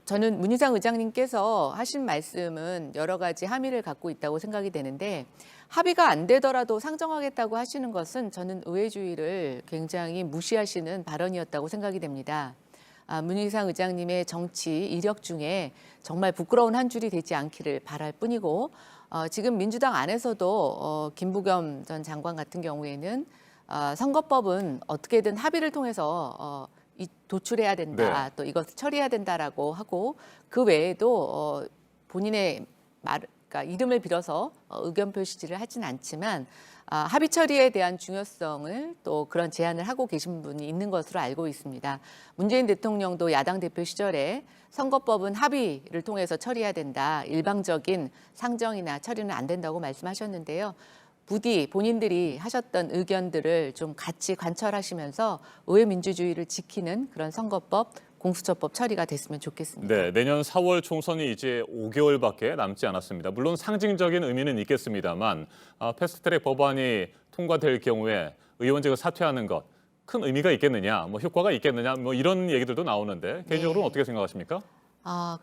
저는 문희상 의장님께서 하신 말씀은 여러 가지 함의를 갖고 있다고 생각이 되는데 합의가 안 되더라도 상정하겠다고 하시는 것은 저는 의회주의를 굉장히 무시하시는 발언이었다고 생각이 됩니다. 문희상 의장님의 정치 이력 중에 정말 부끄러운 한 줄이 되지 않기를 바랄 뿐이고 지금 민주당 안에서도 김부겸 전 장관 같은 경우에는 선거법은 어떻게든 합의를 통해서 도출해야 된다, 네. 또 이것을 처리해야 된다라고 하고 그 외에도 본인의 그러니까 이름을 빌어서 의견 표시를 하진 않지만 합의 처리에 대한 중요성을 또 그런 제안을 하고 계신 분이 있는 것으로 알고 있습니다. 문재인 대통령도 야당 대표 시절에 선거법은 합의를 통해서 처리해야 된다, 일방적인 상정이나 처리는 안 된다고 말씀하셨는데요. 부디 본인들이 하셨던 의견들을 좀 같이 관철하시면서 의회 민주주의를 지키는 그런 선거법, 공수처법 처리가 됐으면 좋겠습니다. 네, 내년 4월 총선이 이제 5개월밖에 남지 않았습니다. 물론 상징적인 의미는 있겠습니다만 패스트트랙 법안이 통과될 경우에 의원직을 사퇴하는 것 큰 의미가 있겠느냐, 효과가 있겠느냐, 이런 얘기들도 나오는데 개인적으로는 어떻게 생각하십니까?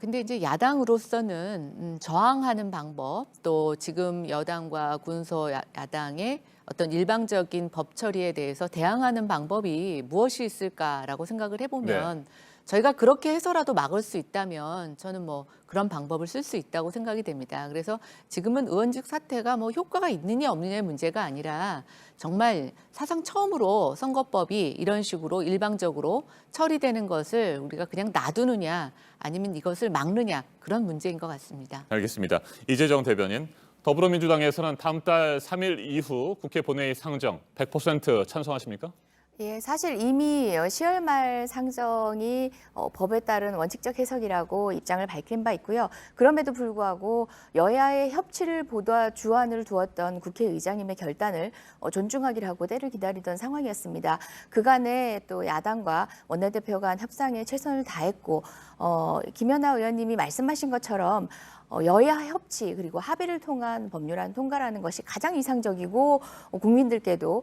근데 이제 야당으로서는 저항하는 방법, 또 지금 여당과 군소 야당의 어떤 일방적인 법 처리에 대해서 대항하는 방법이 무엇이 있을까라고 생각을 해보면 저희가 그렇게 해서라도 막을 수 있다면 저는 그런 방법을 쓸 수 있다고 생각이 됩니다. 그래서 지금은 의원직 사퇴가 효과가 있느냐 없느냐의 문제가 아니라 정말 사상 처음으로 선거법이 이런 식으로 일방적으로 처리되는 것을 우리가 그냥 놔두느냐 아니면 이것을 막느냐 그런 문제인 것 같습니다. 알겠습니다. 이재정 대변인, 더불어민주당에서는 다음 달 3일 이후 국회 본회의 상정 100% 찬성하십니까? 예, 사실 이미 10월 말 상정이 법에 따른 원칙적 해석이라고 입장을 밝힌 바 있고요. 그럼에도 불구하고 여야의 협치를 보다 주안을 두었던 국회의장님의 결단을 존중하기로 하고 때를 기다리던 상황이었습니다. 그간에 또 야당과 원내대표 간 협상에 최선을 다했고 김연아 의원님이 말씀하신 것처럼 여야 협치 그리고 합의를 통한 법률안 통과라는 것이 가장 이상적이고 국민들께도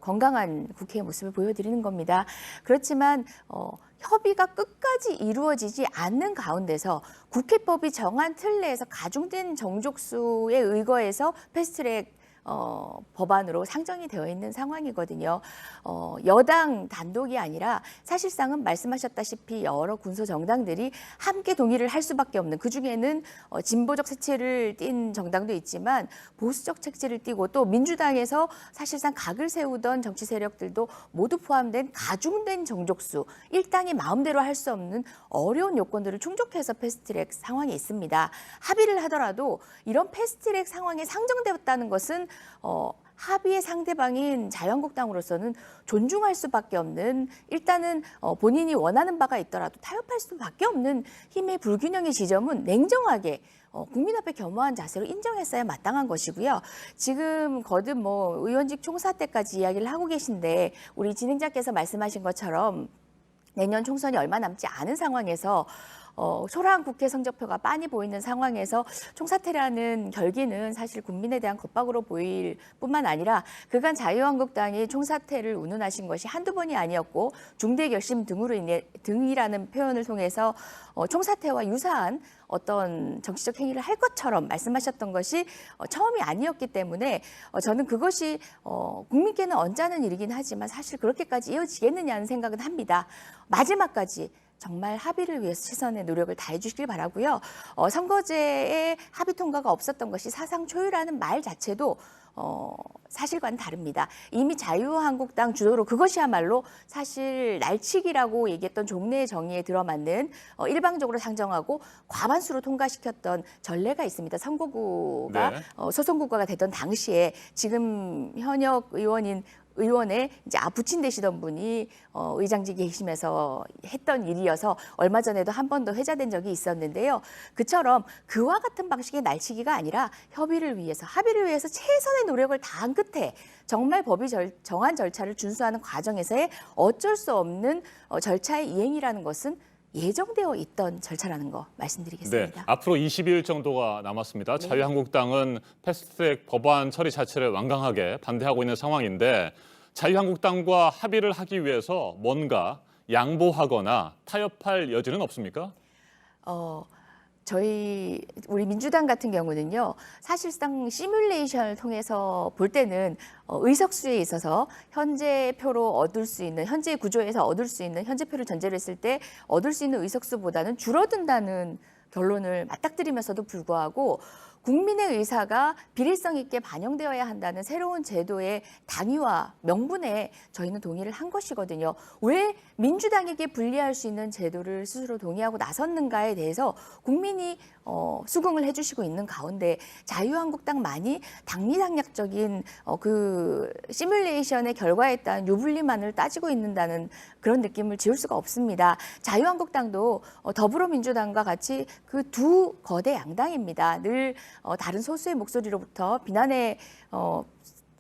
건강한 국회의 모습을 보여드리는 겁니다. 그렇지만 협의가 끝까지 이루어지지 않는 가운데서 국회법이 정한 틀 내에서 가중된 정족수에 의거해서 패스트트랙 법안으로 상정이 되어 있는 상황이거든요. 여당 단독이 아니라 사실상은 말씀하셨다시피 여러 군소 정당들이 함께 동의를 할 수밖에 없는, 그중에는 진보적 색채를 띤 정당도 있지만 보수적 색채를 띠고 또 민주당에서 사실상 각을 세우던 정치 세력들도 모두 포함된 가중된 정족수, 일당이 마음대로 할 수 없는 어려운 요건들을 충족해서 패스트트랙 상황이 있습니다. 합의를 하더라도 이런 패스트트랙 상황에 상정되었다는 것은 합의의 상대방인 자유한국당으로서는 존중할 수밖에 없는, 일단은 본인이 원하는 바가 있더라도 타협할 수밖에 없는 힘의 불균형의 지점은 냉정하게 국민 앞에 겸허한 자세로 인정했어야 마땅한 것이고요. 지금 거듭 의원직 총사퇴까지 이야기를 하고 계신데 우리 진행자께서 말씀하신 것처럼 내년 총선이 얼마 남지 않은 상황에서 초라한 국회 성적표가 빤히 보이는 상황에서 총사퇴라는 결기는 사실 국민에 대한 겁박으로 보일 뿐만 아니라 그간 자유한국당이 총사퇴를 운운하신 것이 한두 번이 아니었고 중대 결심 등이라는 표현을 통해서 총사퇴와 유사한 어떤 정치적 행위를 할 것처럼 말씀하셨던 것이 처음이 아니었기 때문에 저는 그것이 국민께는 언짢은 일이긴 하지만 사실 그렇게까지 이어지겠느냐는 생각은 합니다. 마지막까지 정말 합의를 위해서 최선의 노력을 다해 주시길 바라고요. 선거제에 합의 통과가 없었던 것이 사상 초유라는 말 자체도 사실과는 다릅니다. 이미 자유한국당 주도로 그것이야말로 사실 날치기라고 얘기했던 종래의 정의에 들어맞는 일방적으로 상정하고 과반수로 통과시켰던 전례가 있습니다. 선거구가 소선구가 되던 당시에 지금 현역 의원에 이제 부친 되시던 분이 의장직에 계시면서 했던 일이어서 얼마 전에도 한 번 더 회자된 적이 있었는데요. 그처럼 그와 같은 방식의 날치기가 아니라 협의를 위해서, 합의를 위해서 최선의 노력을 다한 끝에 정말 법이 정한 절차를 준수하는 과정에서의 어쩔 수 없는 절차의 이행이라는 것은 예정되어 있던 절차라는 거 말씀드리겠습니다. 네, 앞으로 20일 정도가 남았습니다. 자유한국당은 패스트트랙 법안 처리 자체를 완강하게 반대하고 있는 상황인데 자유한국당과 합의를 하기 위해서 뭔가 양보하거나 타협할 여지는 없습니까? 우리 민주당 같은 경우는요, 사실상 시뮬레이션을 통해서 볼 때는 의석수에 있어서 현재 표로 얻을 수 있는, 현재 구조에서 얻을 수 있는, 현재 표를 전제로 했을 때 얻을 수 있는 의석수보다는 줄어든다는 결론을 맞닥뜨리면서도 불구하고 국민의 의사가 비례성 있게 반영되어야 한다는 새로운 제도의 단위와 명분에 저희는 동의를 한 것이거든요. 왜 민주당에게 불리할 수 있는 제도를 스스로 동의하고 나섰는가에 대해서 국민이 수긍을 해주시고 있는 가운데 자유한국당만이 당리당략적인 그 시뮬레이션의 결과에 따른 유불리만을 따지고 있는다는 그런 느낌을 지울 수가 없습니다. 자유한국당도 더불어민주당과 같이 그 두 거대 양당입니다. 늘 다른 소수의 목소리로부터 비난의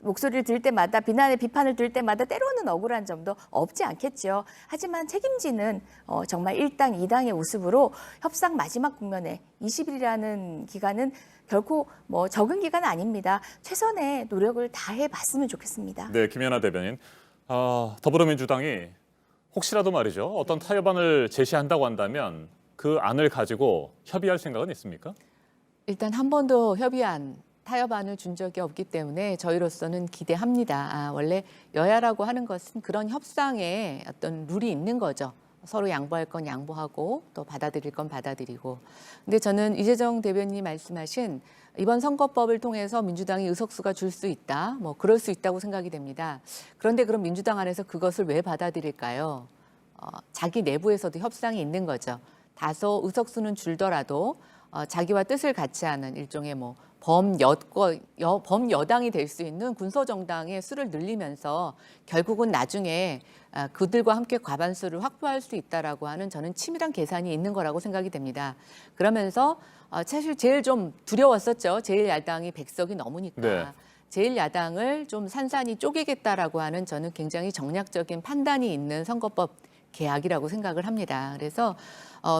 목소리를 들을 때마다, 비난의 비판을 들을 때마다 때로는 억울한 점도 없지 않겠죠. 하지만 책임지는 정말 1당 2당의 모습으로 협상 마지막 국면에 20일이라는 기간은 결코 적은 기간은 아닙니다. 최선의 노력을 다해봤으면 좋겠습니다. 네, 김연아 대변인. 더불어민주당이 혹시라도 말이죠. 어떤 타협안을 제시한다고 한다면 그 안을 가지고 협의할 생각은 있습니까? 일단 한 번도 타협안을 준 적이 없기 때문에 저희로서는 기대합니다. 원래 여야라고 하는 것은 그런 협상에 어떤 룰이 있는 거죠. 서로 양보할 건 양보하고 또 받아들일 건 받아들이고. 근데 저는 이재정 대변인이 말씀하신 이번 선거법을 통해서 민주당이 의석수가 줄 수 있다, 그럴 수 있다고 생각이 됩니다. 그런데 그럼 민주당 안에서 그것을 왜 받아들일까요? 자기 내부에서도 협상이 있는 거죠. 다소 의석수는 줄더라도 자기와 뜻을 같이 하는 일종의 범여당이 될 수 있는 군소정당의 수를 늘리면서 결국은 나중에 그들과 함께 과반수를 확보할 수 있다라고 하는 저는 치밀한 계산이 있는 거라고 생각이 됩니다. 그러면서 사실 제일 좀 두려웠었죠. 제1야당이 100석이 넘으니까. 네. 제1야당을 좀 산산이 쪼개겠다라고 하는 저는 굉장히 정략적인 판단이 있는 선거법 개혁이라고 생각을 합니다. 그래서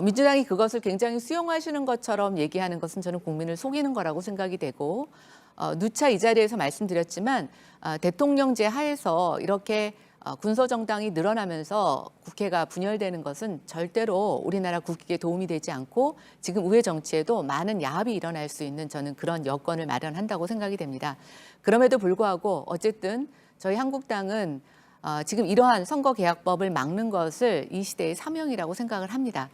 민주당이 그것을 굉장히 수용하시는 것처럼 얘기하는 것은 저는 국민을 속이는 거라고 생각이 되고 누차 이 자리에서 말씀드렸지만 대통령제 하에서 이렇게 군소정당이 늘어나면서 국회가 분열되는 것은 절대로 우리나라 국익에 도움이 되지 않고 지금 우회 정치에도 많은 야합이 일어날 수 있는 저는 그런 여건을 마련한다고 생각이 됩니다. 그럼에도 불구하고 어쨌든 저희 한국당은 지금 이러한 선거개혁법을 막는 것을 이 시대의 사명이라고 생각을 합니다.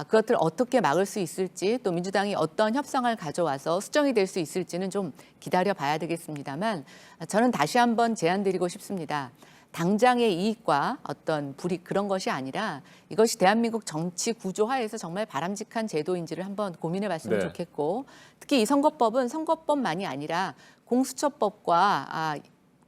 그것을 어떻게 막을 수 있을지 또 민주당이 어떤 협상을 가져와서 수정이 될 수 있을지는 좀 기다려 봐야 되겠습니다만 저는 다시 한번 제안드리고 싶습니다. 당장의 이익과 어떤 불이익 그런 것이 아니라 이것이 대한민국 정치 구조화에서 정말 바람직한 제도인지를 한번 고민해 봤으면 좋겠고 특히 이 선거법은 선거법만이 아니라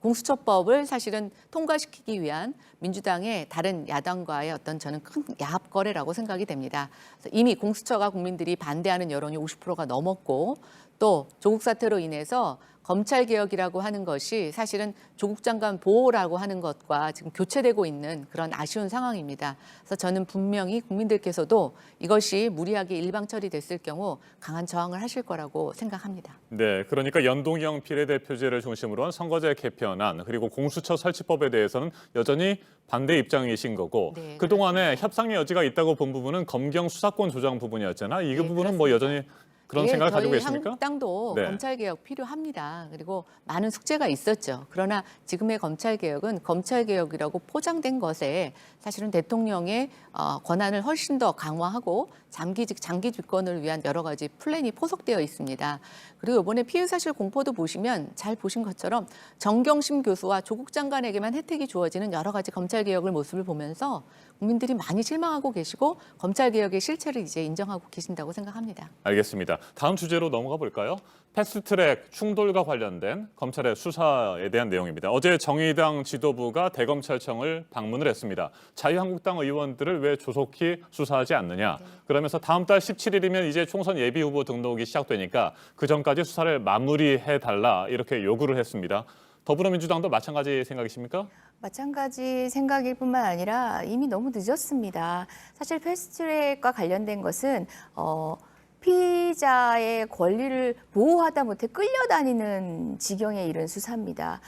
공수처법을 사실은 통과시키기 위한 민주당의 다른 야당과의 어떤 저는 큰 야합 거래라고 생각이 됩니다. 그래서 이미 공수처가 국민들이 반대하는 여론이 50%가 넘었고 또 조국 사태로 인해서 검찰개혁이라고 하는 것이 사실은 조국 장관 보호라고 하는 것과 지금 교체되고 있는 그런 아쉬운 상황입니다. 그래서 저는 분명히 국민들께서도 이것이 무리하게 일방 처리됐을 경우 강한 저항을 하실 거라고 생각합니다. 네, 그러니까 연동형 비례대표제를 중심으로 한 선거제 개편안 그리고 공수처 설치법에 대해서는 여전히 반대 입장이신 거고 그동안에 협상의 여지가 있다고 본 부분은 검경 수사권 조정 부분이었잖아. 이 부분은 여전히 그런 생각을 가지고 계십니까? 저희 한국당도 검찰개혁 필요합니다. 그리고 많은 숙제가 있었죠. 그러나 지금의 검찰개혁은 검찰개혁이라고 포장된 것에 사실은 대통령의 권한을 훨씬 더 강화하고 장기 집권을 위한 여러 가지 플랜이 포석되어 있습니다. 그리고 이번에 피의 사실 공포도 보시면 잘 보신 것처럼 정경심 교수와 조국 장관에게만 혜택이 주어지는 여러 가지 검찰개혁을 모습을 보면서 국민들이 많이 실망하고 계시고 검찰개혁의 실체를 이제 인정하고 계신다고 생각합니다. 알겠습니다. 다음 주제로 넘어가 볼까요? 패스트트랙 충돌과 관련된 검찰의 수사에 대한 내용입니다. 어제 정의당 지도부가 대검찰청을 방문을 했습니다. 자유한국당 의원들을 왜 조속히 수사하지 않느냐. 그러면서 다음 달 17일이면 이제 총선 예비후보 등록이 시작되니까 그 전까지 수사를 마무리해달라 이렇게 요구를 했습니다. 더불어민주당도 마찬가지 생각이십니까? 마찬가지 생각일 뿐만 아니라 이미 너무 늦었습니다. 사실 패스트트랙과 관련된 것은 피의자의 권리를 보호하다 못해 끌려다니는 지경에 이른 수사입니다.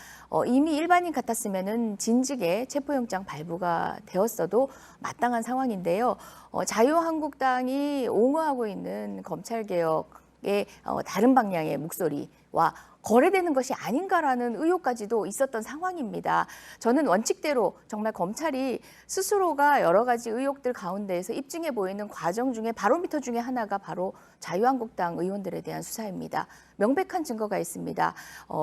이미 일반인 같았으면은 진즉에 체포영장 발부가 되었어도 마땅한 상황인데요. 자유한국당이 옹호하고 있는 검찰개혁의 다른 방향의 목소리와 거래되는 것이 아닌가라는 의혹까지도 있었던 상황입니다. 저는 원칙대로 정말 검찰이 스스로가 여러 가지 의혹들 가운데에서 입증해 보이는 과정 중에 바로미터 중에 하나가 바로 자유한국당 의원들에 대한 수사입니다. 명백한 증거가 있습니다.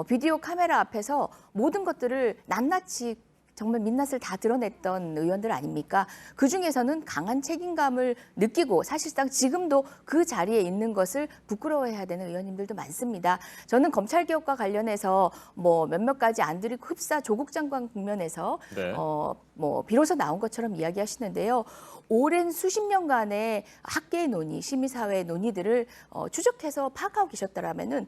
비디오 카메라 앞에서 모든 것들을 낱낱이 정말 민낯을 다 드러냈던 의원들 아닙니까? 그중에서는 강한 책임감을 느끼고 사실상 지금도 그 자리에 있는 것을 부끄러워해야 되는 의원님들도 많습니다. 저는 검찰개혁과 관련해서 몇몇 가지 안들이 흡사 조국 장관 국면에서 네. 비로소 나온 것처럼 이야기하시는데요. 오랜 수십 년간의 학계의 논의, 시민사회의 논의들을 추적해서 파악하고 계셨더라면은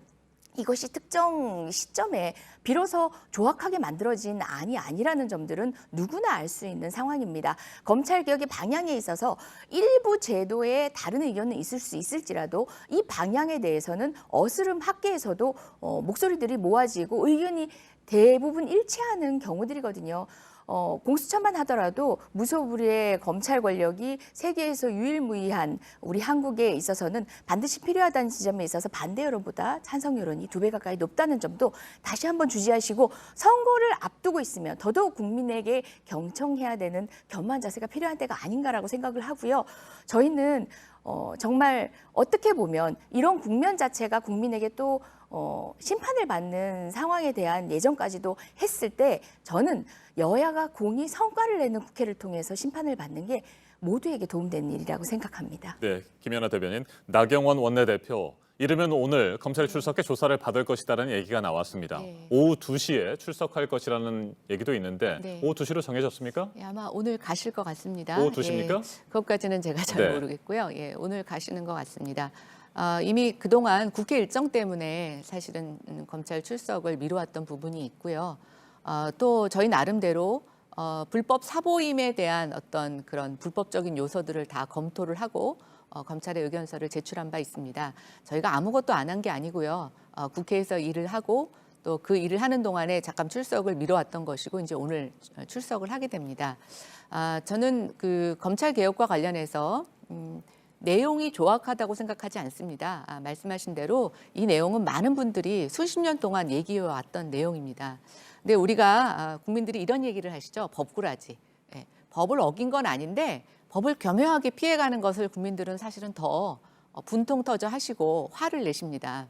이것이 특정 시점에 비로소 조악하게 만들어진 안이 아니라는 점들은 누구나 알 수 있는 상황입니다. 검찰개혁의 방향에 있어서 일부 제도에 다른 의견은 있을 수 있을지라도 이 방향에 대해서는 어스름 학계에서도 목소리들이 모아지고 의견이 대부분 일치하는 경우들이거든요. 공수처만 하더라도 무소불위의 검찰 권력이 세계에서 유일무이한 우리 한국에 있어서는 반드시 필요하다는 지점에 있어서 반대 여론보다 찬성 여론이 2배 가까이 높다는 점도 다시 한번 주지하시고 선거를 앞두고 있으면 더더욱 국민에게 경청해야 되는 겸허한 자세가 필요한 때가 아닌가라고 생각을 하고요. 저희는 정말 어떻게 보면 이런 국면 자체가 국민에게 또 심판을 받는 상황에 대한 예정까지도 했을 때 저는 여야가 공히 성과를 내는 국회를 통해서 심판을 받는 게 모두에게 도움되는 일이라고 생각합니다. 네, 김연아 대변인, 나경원 원내대표. 이르면 오늘 검찰 출석해 조사를 받을 것이다라는 얘기가 나왔습니다. 네. 오후 2시에 출석할 것이라는 얘기도 있는데 네. 오후 2시로 정해졌습니까? 예, 아마 오늘 가실 것 같습니다. 오후 2시입니까? 예, 그것까지는 제가 잘 네. 모르겠고요. 예, 오늘 가시는 것 같습니다. 이미 그동안 국회 일정 때문에 사실은 검찰 출석을 미뤄왔던 부분이 있고요. 또 저희 나름대로 불법 사보임에 대한 어떤 그런 불법적인 요소들을 다 검토를 하고 검찰에 의견서를 제출한 바 있습니다. 저희가 아무것도 안 한 게 아니고요. 국회에서 일을 하고 또 그 일을 하는 동안에 잠깐 출석을 미뤄왔던 것이고 이제 오늘 출석을 하게 됩니다. 저는 그 검찰 개혁과 관련해서 내용이 조악하다고 생각하지 않습니다. 말씀하신 대로 이 내용은 많은 분들이 수십 년 동안 얘기해왔던 내용입니다. 근데 우리가 국민들이 이런 얘기를 하시죠. 법꾸라지. 예, 법을 어긴 건 아닌데 법을 겸허하게 피해가는 것을 국민들은 사실은 더 분통 터져 하시고 화를 내십니다.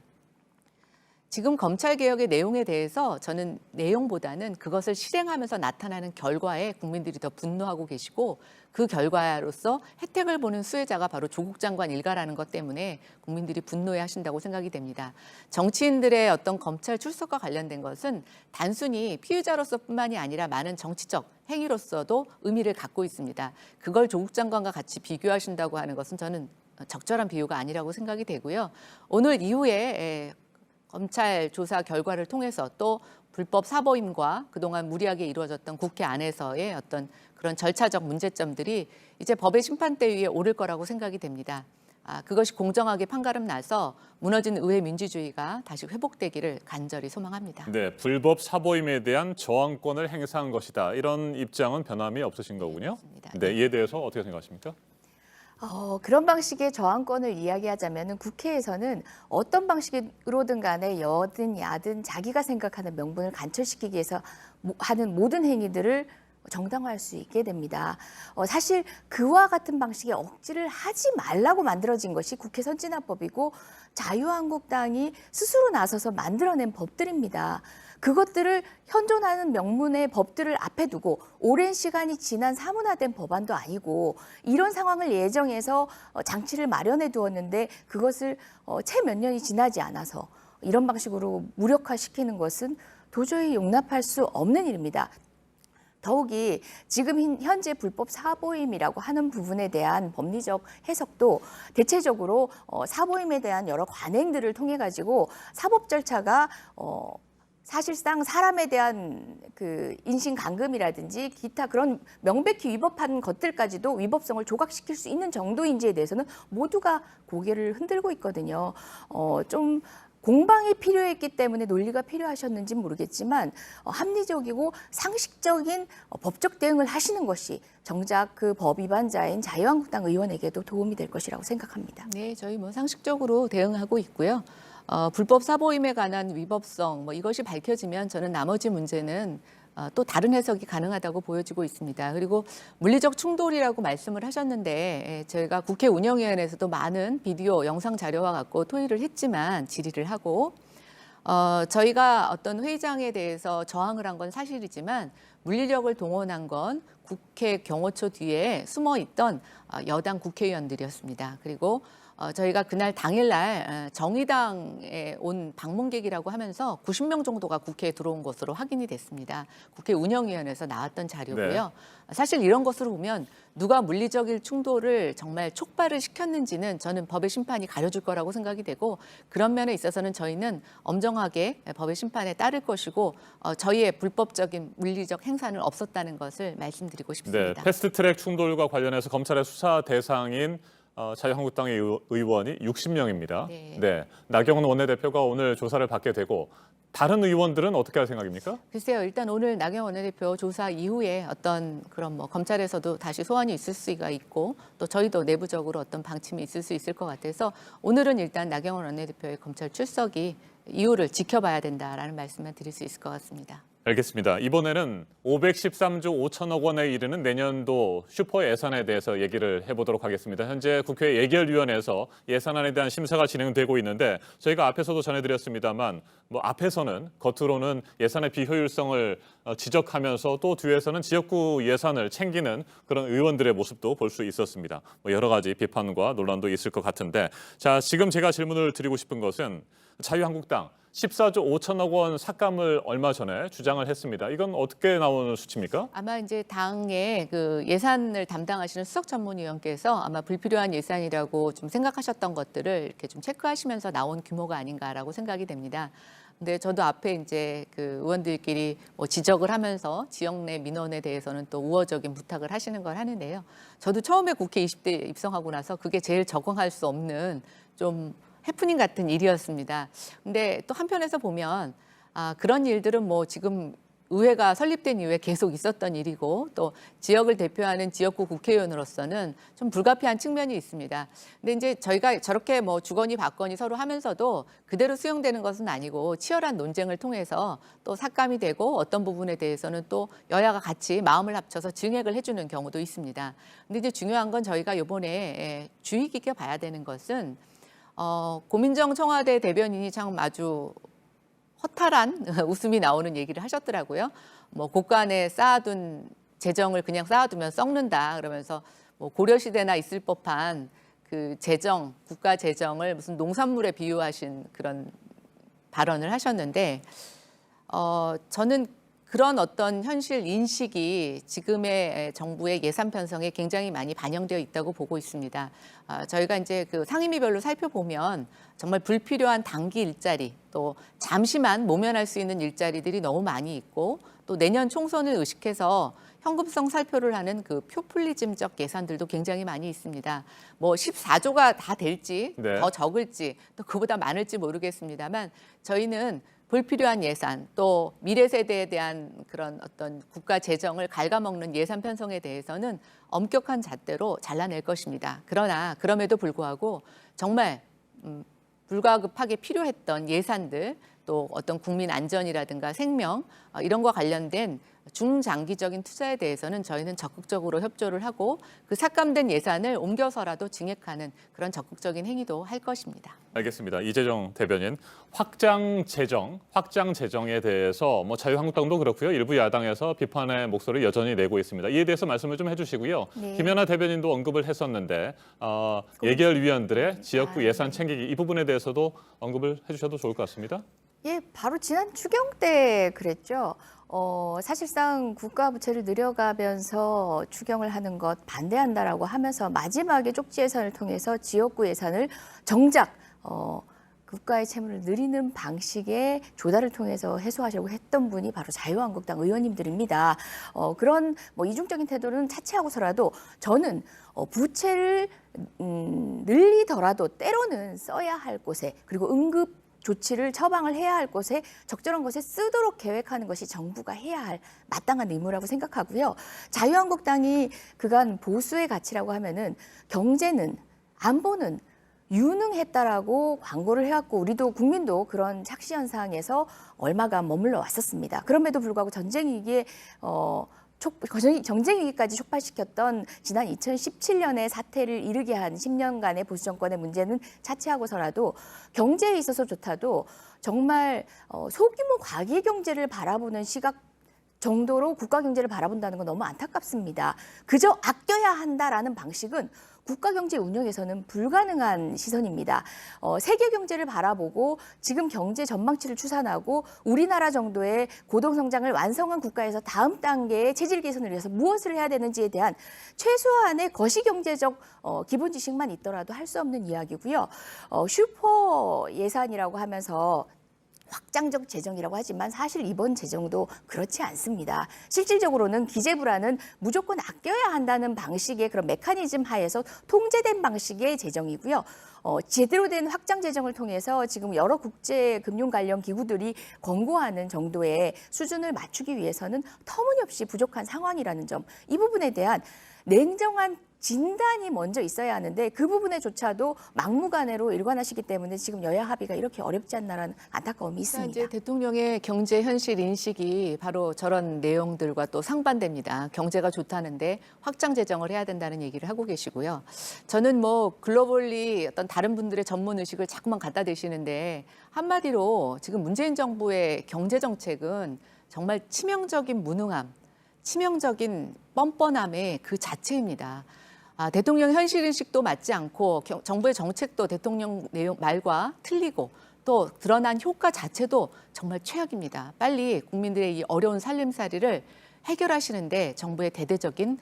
지금 검찰개혁의 내용에 대해서 저는 내용보다는 그것을 실행하면서 나타나는 결과에 국민들이 더 분노하고 계시고 그 결과로서 혜택을 보는 수혜자가 바로 조국 장관 일가라는 것 때문에 국민들이 분노해하신다고 생각이 됩니다. 정치인들의 어떤 검찰 출석과 관련된 것은 단순히 피의자로서뿐만이 아니라 많은 정치적 행위로서도 의미를 갖고 있습니다. 그걸 조국 장관과 같이 비교하신다고 하는 것은 저는 적절한 비유가 아니라고 생각이 되고요. 오늘 이후에 검찰 조사 결과를 통해서 또 불법 사보임과 그동안 무리하게 이루어졌던 국회 안에서의 어떤 그런 절차적 문제점들이 이제 법의 심판대 위에 오를 거라고 생각이 됩니다. 그것이 공정하게 판가름 나서 무너진 의회 민주주의가 다시 회복되기를 간절히 소망합니다. 네, 불법 사보임에 대한 저항권을 행사한 것이다. 이런 입장은 변함이 없으신 거군요. 네, 이에 대해서 어떻게 생각하십니까? 그런 방식의 저항권을 이야기하자면 국회에서는 어떤 방식으로든 간에 여든 야든 자기가 생각하는 명분을 관철시키기 위해서 하는 모든 행위들을 정당화할 수 있게 됩니다. 사실 그와 같은 방식의 억지를 하지 말라고 만들어진 것이 국회 선진화법이고 자유한국당이 스스로 나서서 만들어낸 법들입니다. 그것들을 현존하는 명문의 법들을 앞에 두고 오랜 시간이 지난 사문화된 법안도 아니고 이런 상황을 예정해서 장치를 마련해 두었는데 그것을 채 몇 년이 지나지 않아서 이런 방식으로 무력화시키는 것은 도저히 용납할 수 없는 일입니다. 더욱이 지금 현재 불법 사보임이라고 하는 부분에 대한 법리적 해석도 대체적으로 사보임에 대한 여러 관행들을 통해 가지고 사법 절차가 사실상 사람에 대한 그 인신감금이라든지 기타 그런 명백히 위법한 것들까지도 위법성을 조각시킬 수 있는 정도인지에 대해서는 모두가 고개를 흔들고 있거든요. 좀 공방이 필요했기 때문에 논리가 필요하셨는지 모르겠지만 합리적이고 상식적인 법적 대응을 하시는 것이 정작 그 법 위반자인 자유한국당 의원에게도 도움이 될 것이라고 생각합니다. 네, 저희 뭐 상식적으로 대응하고 있고요. 불법 사보임에 관한 위법성 이것이 밝혀지면 저는 나머지 문제는 또 다른 해석이 가능하다고 보여지고 있습니다. 그리고 물리적 충돌이라고 말씀을 하셨는데 저희가 국회 운영위원회에서도 많은 비디오 영상 자료와 갖고 토의를 했지만 질의를 하고 저희가 어떤 회의장에 대해서 저항을 한 건 사실이지만 물리력을 동원한 건 국회 경호처 뒤에 숨어 있던 여당 국회의원들이었습니다. 그리고 저희가 그날 당일날 정의당에 온 방문객이라고 하면서 90명 정도가 국회에 들어온 것으로 확인이 됐습니다. 국회 운영위원회에서 나왔던 자료고요. 네. 사실 이런 것으로 보면 누가 물리적인 충돌을 정말 촉발을 시켰는지는 저는 법의 심판이 가려줄 거라고 생각이 되고 그런 면에 있어서는 저희는 엄정하게 법의 심판에 따를 것이고 저희의 불법적인 물리적 행사는 없었다는 것을 말씀드리고 싶습니다. 네, 패스트트랙 충돌과 관련해서 검찰의 수사 대상인 자유한국당의 의원이 60명입니다. 네. 나경원 원내대표가 오늘 조사를 받게 되고 다른 의원들은 어떻게 할 생각입니까? 글쎄요. 일단 오늘 나경원 원내대표 조사 이후에 어떤 그런 검찰에서도 다시 소환이 있을 수가 있고 또 저희도 내부적으로 어떤 방침이 있을 수 있을 것 같아서 오늘은 일단 나경원 원내대표의 검찰 출석이 이유를 지켜봐야 된다라는 말씀만 드릴 수 있을 것 같습니다. 알겠습니다. 이번에는 513조 5천억 원에 이르는 내년도 슈퍼 예산에 대해서 얘기를 해보도록 하겠습니다. 현재 국회 예결위원회에서 예산안에 대한 심사가 진행되고 있는데 저희가 앞에서도 전해드렸습니다만 앞에서는 겉으로는 예산의 비효율성을 지적하면서 또 뒤에서는 지역구 예산을 챙기는 그런 의원들의 모습도 볼 수 있었습니다. 여러 가지 비판과 논란도 있을 것 같은데 자 지금 제가 질문을 드리고 싶은 것은 자유한국당 14조 5천억 원 삭감을 얼마 전에 주장을 했습니다. 이건 어떻게 나오는 수치입니까? 아마 이제 당의 그 예산을 담당하시는 수석 전문위원께서 아마 불필요한 예산이라고 좀 생각하셨던 것들을 이렇게 좀 체크하시면서 나온 규모가 아닌가라고 생각이 됩니다. 근데 저도 앞에 이제 그 의원들끼리 지적을 하면서 지역 내 민원에 대해서는 또 우호적인 부탁을 하시는 걸 하는데요. 저도 처음에 국회 20대 입성하고 나서 그게 제일 적응할 수 없는 좀 해프닝 같은 일이었습니다. 근데 또 한편에서 보면 그런 일들은 지금 의회가 설립된 이후에 계속 있었던 일이고 또 지역을 대표하는 지역구 국회의원으로서는 좀 불가피한 측면이 있습니다. 근데 이제 저희가 저렇게 주거니 받거니 서로 하면서도 그대로 수용되는 것은 아니고 치열한 논쟁을 통해서 또 삭감이 되고 어떤 부분에 대해서는 또 여야가 같이 마음을 합쳐서 증액을 해주는 경우도 있습니다. 근데 이제 중요한 건 저희가 이번에 주의 깊게 봐야 되는 것은 고민정 청와대 대변인이 참 아주 허탈한 웃음이 나오는 얘기를 하셨더라고요. 곳간에 쌓아둔 재정을 그냥 쌓아두면 썩는다. 그러면서 고려시대나 있을 법한 그 재정, 국가 재정을 무슨 농산물에 비유하신 그런 발언을 하셨는데 저는 그런 어떤 현실 인식이 지금의 정부의 예산 편성에 굉장히 많이 반영되어 있다고 보고 있습니다. 저희가 이제 그 상임위별로 살펴보면 정말 불필요한 단기 일자리 또 잠시만 모면할 수 있는 일자리들이 너무 많이 있고 또 내년 총선을 의식해서 현금성 살표를 하는 그 표퓰리즘적 예산들도 굉장히 많이 있습니다. 14조가 다 될지 더 적을지 또 그보다 많을지 모르겠습니다만 저희는 불필요한 예산 또 미래 세대에 대한 그런 어떤 국가 재정을 갉아먹는 예산 편성에 대해서는 엄격한 잣대로 잘라낼 것입니다. 그러나 그럼에도 불구하고 정말 불가급하게 필요했던 예산들 또 어떤 국민 안전이라든가 생명 이런 거 관련된 중장기적인 투자에 대해서는 저희는 적극적으로 협조를 하고 그 삭감된 예산을 옮겨서라도 증액하는 그런 적극적인 행위도 할 것입니다. 알겠습니다. 이재정 대변인, 확장 재정에 대해서 자유한국당도 그렇고요. 일부 야당에서 비판의 목소리를 여전히 내고 있습니다. 이에 대해서 말씀을 좀 해주시고요. 네. 김연아 대변인도 언급을 했었는데 예결위원들의 지역구 예산 챙기기 이 부분에 대해서도 언급을 해주셔도 좋을 것 같습니다. 예, 바로 지난 추경 때 그랬죠. 사실상 국가 부채를 늘려가면서 추경을 하는 것 반대한다라고 하면서 마지막에 쪽지 예산을 통해서 지역구 예산을 정작 국가의 채무를 늘리는 방식의 조달을 통해서 해소하려고 했던 분이 바로 자유한국당 의원님들입니다. 그런 이중적인 태도는 차치하고서라도 저는 부채를 늘리더라도 때로는 써야 할 곳에 그리고 응급 조치를 처방을 해야 할 곳에 적절한 곳에 쓰도록 계획하는 것이 정부가 해야 할 마땅한 의무라고 생각하고요. 자유한국당이 그간 보수의 가치라고 하면은 경제는 안보는 유능했다라고 광고를 해왔고 우리도 국민도 그런 착시 현상에서 얼마간 머물러 왔었습니다. 그럼에도 불구하고 전쟁 위기에 경쟁 위기까지 촉발시켰던 지난 2017년의 사태를 이르게 한 10년간의 보수 정권의 문제는 차치하고서라도 경제에 있어서 좋다도 정말 소규모 과기 경제를 바라보는 시각 정도로 국가 경제를 바라본다는 건 너무 안타깝습니다. 그저 아껴야 한다라는 방식은 국가 경제 운영에서는 불가능한 시선입니다. 세계 경제를 바라보고 지금 경제 전망치를 추산하고 우리나라 정도의 고동성장을 완성한 국가에서 다음 단계의 체질 개선을 위해서 무엇을 해야 되는지에 대한 최소한의 거시경제적 기본 지식만 있더라도 할 수 없는 이야기고요. 슈퍼 예산이라고 하면서 확장적 재정이라고 하지만 사실 이번 재정도 그렇지 않습니다. 실질적으로는 기재부라는 무조건 아껴야 한다는 방식의 그런 메커니즘 하에서 통제된 방식의 재정이고요. 제대로 된 확장 재정을 통해서 지금 여러 국제 금융 관련 기구들이 권고하는 정도의 수준을 맞추기 위해서는 터무니없이 부족한 상황이라는 점, 이 부분에 대한 냉정한 진단이 먼저 있어야 하는데 그 부분에조차도 막무가내로 일관하시기 때문에 지금 여야 합의가 이렇게 어렵지 않나라는 안타까움이 있습니다. 이제 대통령의 경제 현실 인식이 바로 저런 내용들과 또 상반됩니다. 경제가 좋다는데 확장 재정을 해야 된다는 얘기를 하고 계시고요. 저는 글로벌리 어떤 다른 분들의 전문 의식을 자꾸만 갖다 대시는데 한마디로 지금 문재인 정부의 경제 정책은 정말 치명적인 무능함, 치명적인 뻔뻔함의 그 자체입니다. 대통령 현실인식도 맞지 않고 정부의 정책도 대통령 내용 말과 틀리고 또 드러난 효과 자체도 정말 최악입니다. 빨리 국민들의 이 어려운 살림살이를 해결하시는데 정부의 대대적인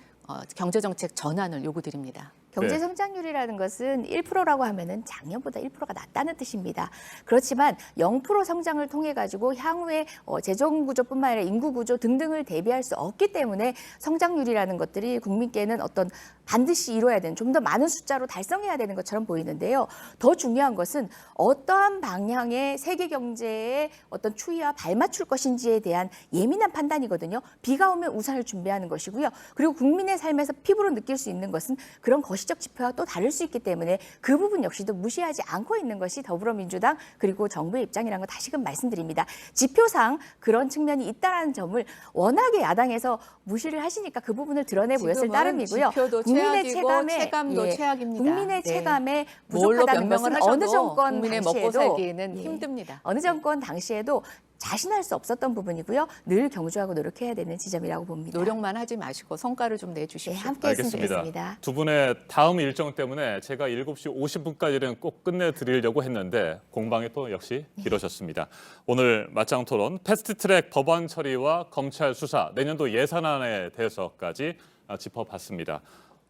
경제정책 전환을 요구드립니다. 경제 성장률이라는 것은 1%라고 하면은 작년보다 1%가 낮다는 뜻입니다. 그렇지만 0% 성장을 통해 가지고 향후에 재정 구조뿐만 아니라 인구 구조 등등을 대비할 수 없기 때문에 성장률이라는 것들이 국민께는 어떤 반드시 이뤄야 되는 좀 더 많은 숫자로 달성해야 되는 것처럼 보이는데요. 더 중요한 것은 어떠한 방향의 세계 경제의 어떤 추이와 발맞출 것인지에 대한 예민한 판단이거든요. 비가 오면 우산을 준비하는 것이고요. 그리고 국민의 삶에서 피부로 느낄 수 있는 것은 그런 거시적 지표와 또 다를 수 있기 때문에 그 부분 역시도 무시하지 않고 있는 것이 더불어민주당 그리고 정부의 입장이라는 거 다시금 말씀드립니다. 지표상 그런 측면이 있다는 점을 워낙에 야당에서 무시를 하시니까 그 부분을 드러내 보였을 따름이고요. 국민의 체감도 최악입니다. 국민의 체감에 부족하다는 것은 어느 정권 국민의 먹고 살기에는 힘듭니다. 어느 정권 당시에도 자신할 수 없었던 부분이고요. 늘 경주하고 노력해야 되는 지점이라고 봅니다. 노력만 하지 마시고 성과를 좀 내주십시오. 네, 함께 했으면 좋겠습니다. 두 분의 다음 일정 때문에 제가 7시 50분까지는 꼭 끝내드리려고 했는데 공방이 또 역시 길어졌습니다. 오늘 맞짱 토론 패스트트랙 법안 처리와 검찰 수사, 내년도 예산안에 대해서까지 짚어봤습니다.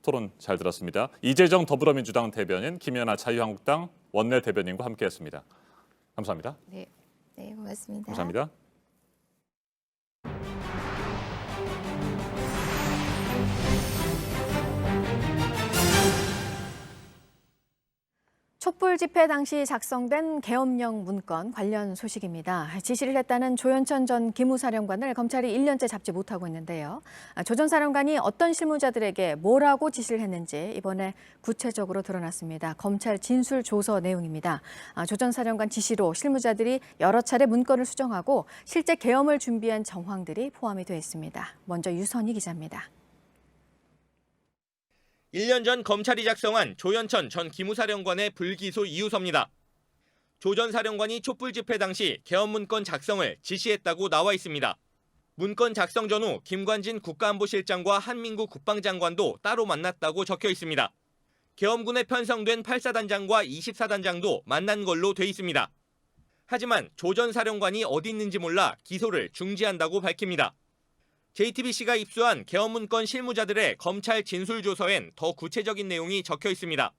토론 잘 들었습니다. 이재정 더불어민주당 대변인, 김연아 자유한국당 원내대변인과 함께했습니다. 감사합니다. 네, 고맙습니다. 감사합니다. 촛불 집회 당시 작성된 계엄령 문건 관련 소식입니다. 지시를 했다는 조현천 전 기무사령관을 검찰이 1년째 잡지 못하고 있는데요. 조 전 사령관이 어떤 실무자들에게 뭐라고 지시를 했는지 이번에 구체적으로 드러났습니다. 검찰 진술 조서 내용입니다. 조 전 사령관 지시로 실무자들이 여러 차례 문건을 수정하고 실제 계엄을 준비한 정황들이 포함이 되어 있습니다. 먼저 유선희 기자입니다. 1년 전 검찰이 작성한 조현천 전 기무사령관의 불기소 이유서입니다. 조 전 사령관이 촛불 집회 당시 계엄 문건 작성을 지시했다고 나와 있습니다. 문건 작성 전후 김관진 국가안보실장과 한민구 국방장관도 따로 만났다고 적혀 있습니다. 계엄군에 편성된 8사단장과 24단장도 만난 걸로 돼 있습니다. 하지만 조 전 사령관이 어디 있는지 몰라 기소를 중지한다고 밝힙니다. JTBC가 입수한 계엄 문건 실무자들의 검찰 진술조서엔 더 구체적인 내용이 적혀 있습니다.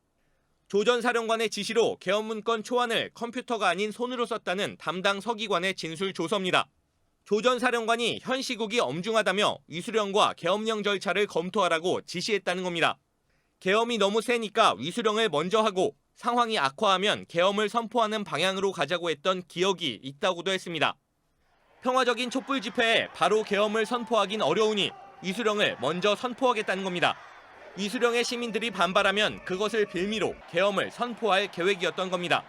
조 전 사령관의 지시로 계엄 문건 초안을 컴퓨터가 아닌 손으로 썼다는 담당 서기관의 진술 조서입니다. 조 전 사령관이 현 시국이 엄중하다며 위수령과 계엄령 절차를 검토하라고 지시했다는 겁니다. 계엄이 너무 세니까 위수령을 먼저 하고 상황이 악화하면 계엄을 선포하는 방향으로 가자고 했던 기억이 있다고도 했습니다. 평화적인 촛불 집회에 바로 계엄을 선포하긴 어려우니 위수령을 먼저 선포하겠다는 겁니다. 위수령에 시민들이 반발하면 그것을 빌미로 계엄을 선포할 계획이었던 겁니다.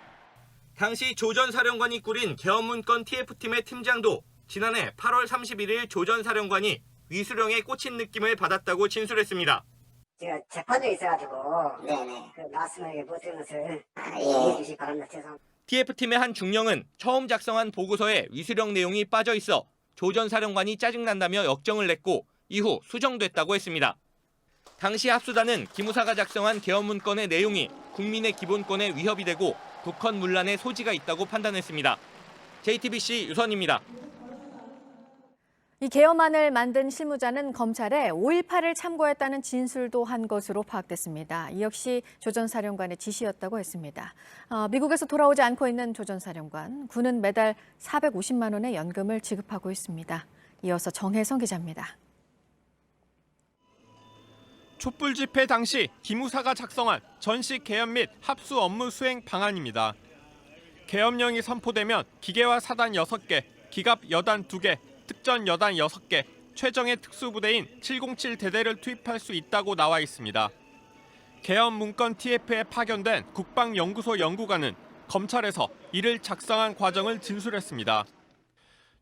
당시 조 전 사령관이 꾸린 계엄 문건 TF팀의 팀장도 지난해 8월 31일 조 전 사령관이 위수령에 꽂힌 느낌을 받았다고 진술했습니다. 제가 재판정에 있어가지고 그 말씀을 못 드린 것을 이해해 주시기 바랍니다. 죄송합니다. TF팀의 한 중령은 처음 작성한 보고서에 위수령 내용이 빠져 있어 조 전 사령관이 짜증난다며 역정을 냈고 이후 수정됐다고 했습니다. 당시 합수단은 기무사가 작성한 계엄 문건의 내용이 국민의 기본권에 위협이 되고 국헌 문란의 소지가 있다고 판단했습니다. JTBC 유선입니다. 이 계엄안을 만든 실무자는 검찰에 5.18을 참고했다는 진술도 한 것으로 파악됐습니다. 이 역시 조 전 사령관의 지시였다고 했습니다. 미국에서 돌아오지 않고 있는 조 전 사령관, 군은 매달 450만 원의 연금을 지급하고 있습니다. 이어서 정혜성 기자입니다. 촛불 집회 당시 기무사가 작성한 전시 계엄 및 합수 업무 수행 방안입니다. 계엄령이 선포되면 기계화 사단 6개, 기갑 여단 2개, 특전 여단 6개, 최정예 특수부대인 707 대대를 투입할 수 있다고 나와 있습니다. 계엄 문건 TF에 파견된 국방연구소 연구관은 검찰에서 이를 작성한 과정을 진술했습니다.